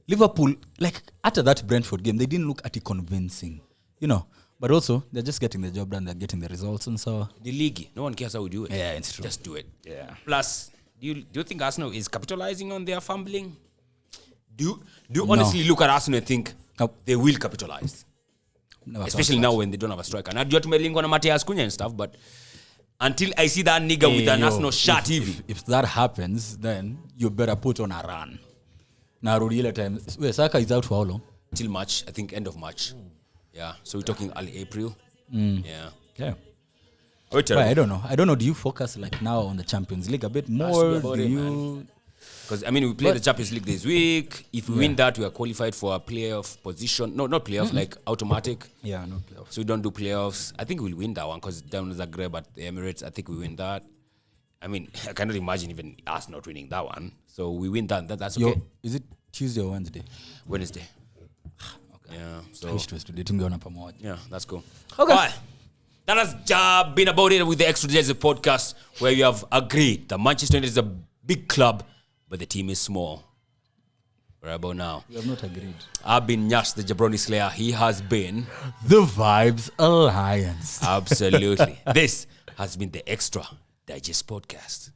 Liverpool, like after that Brentford game, they didn't look at it convincing, But also, they're just getting the job done. They're getting the results, and so
the league. No one cares how we do it.
Yeah, it's true.
Just do it.
Yeah.
Plus, do you think Arsenal is capitalizing on their fumbling? Do you honestly look at Arsenal and think they will capitalize?
No,
especially now when they don't have a striker. Now, do you have to link on Mateus Cunha and stuff? But until I see that nigga with an Arsenal shirt,
if that happens, then you better put on a run. Now, Rodila time. Wait, Saka is out for how long?
Till March, I think end of March. Yeah, so we're talking early April.
Yeah.
But
I don't know. Do you focus like now on the Champions League a bit more?
Because we play the Champions League this week. If we win that, we are qualified for a playoff position. No, not playoff, like automatic.
Yeah, no playoffs.
So we don't do playoffs. I think we'll win that one because down Zagreb at the Emirates, I think we win that. I cannot imagine even us not winning that one. So we win that. That's okay.
Is it Tuesday or Wednesday?
Wednesday.
Yeah, so
yeah, that's cool. Okay. All right. That has been about it with the Extra Jersey podcast, where you have agreed that Manchester United is a big club, but the team is small. Right about now.
We have not agreed.
I've been Nyash, the Jabroni Slayer. He has been
the Vibes Alliance.
Absolutely. This has been the Extra Digest podcast.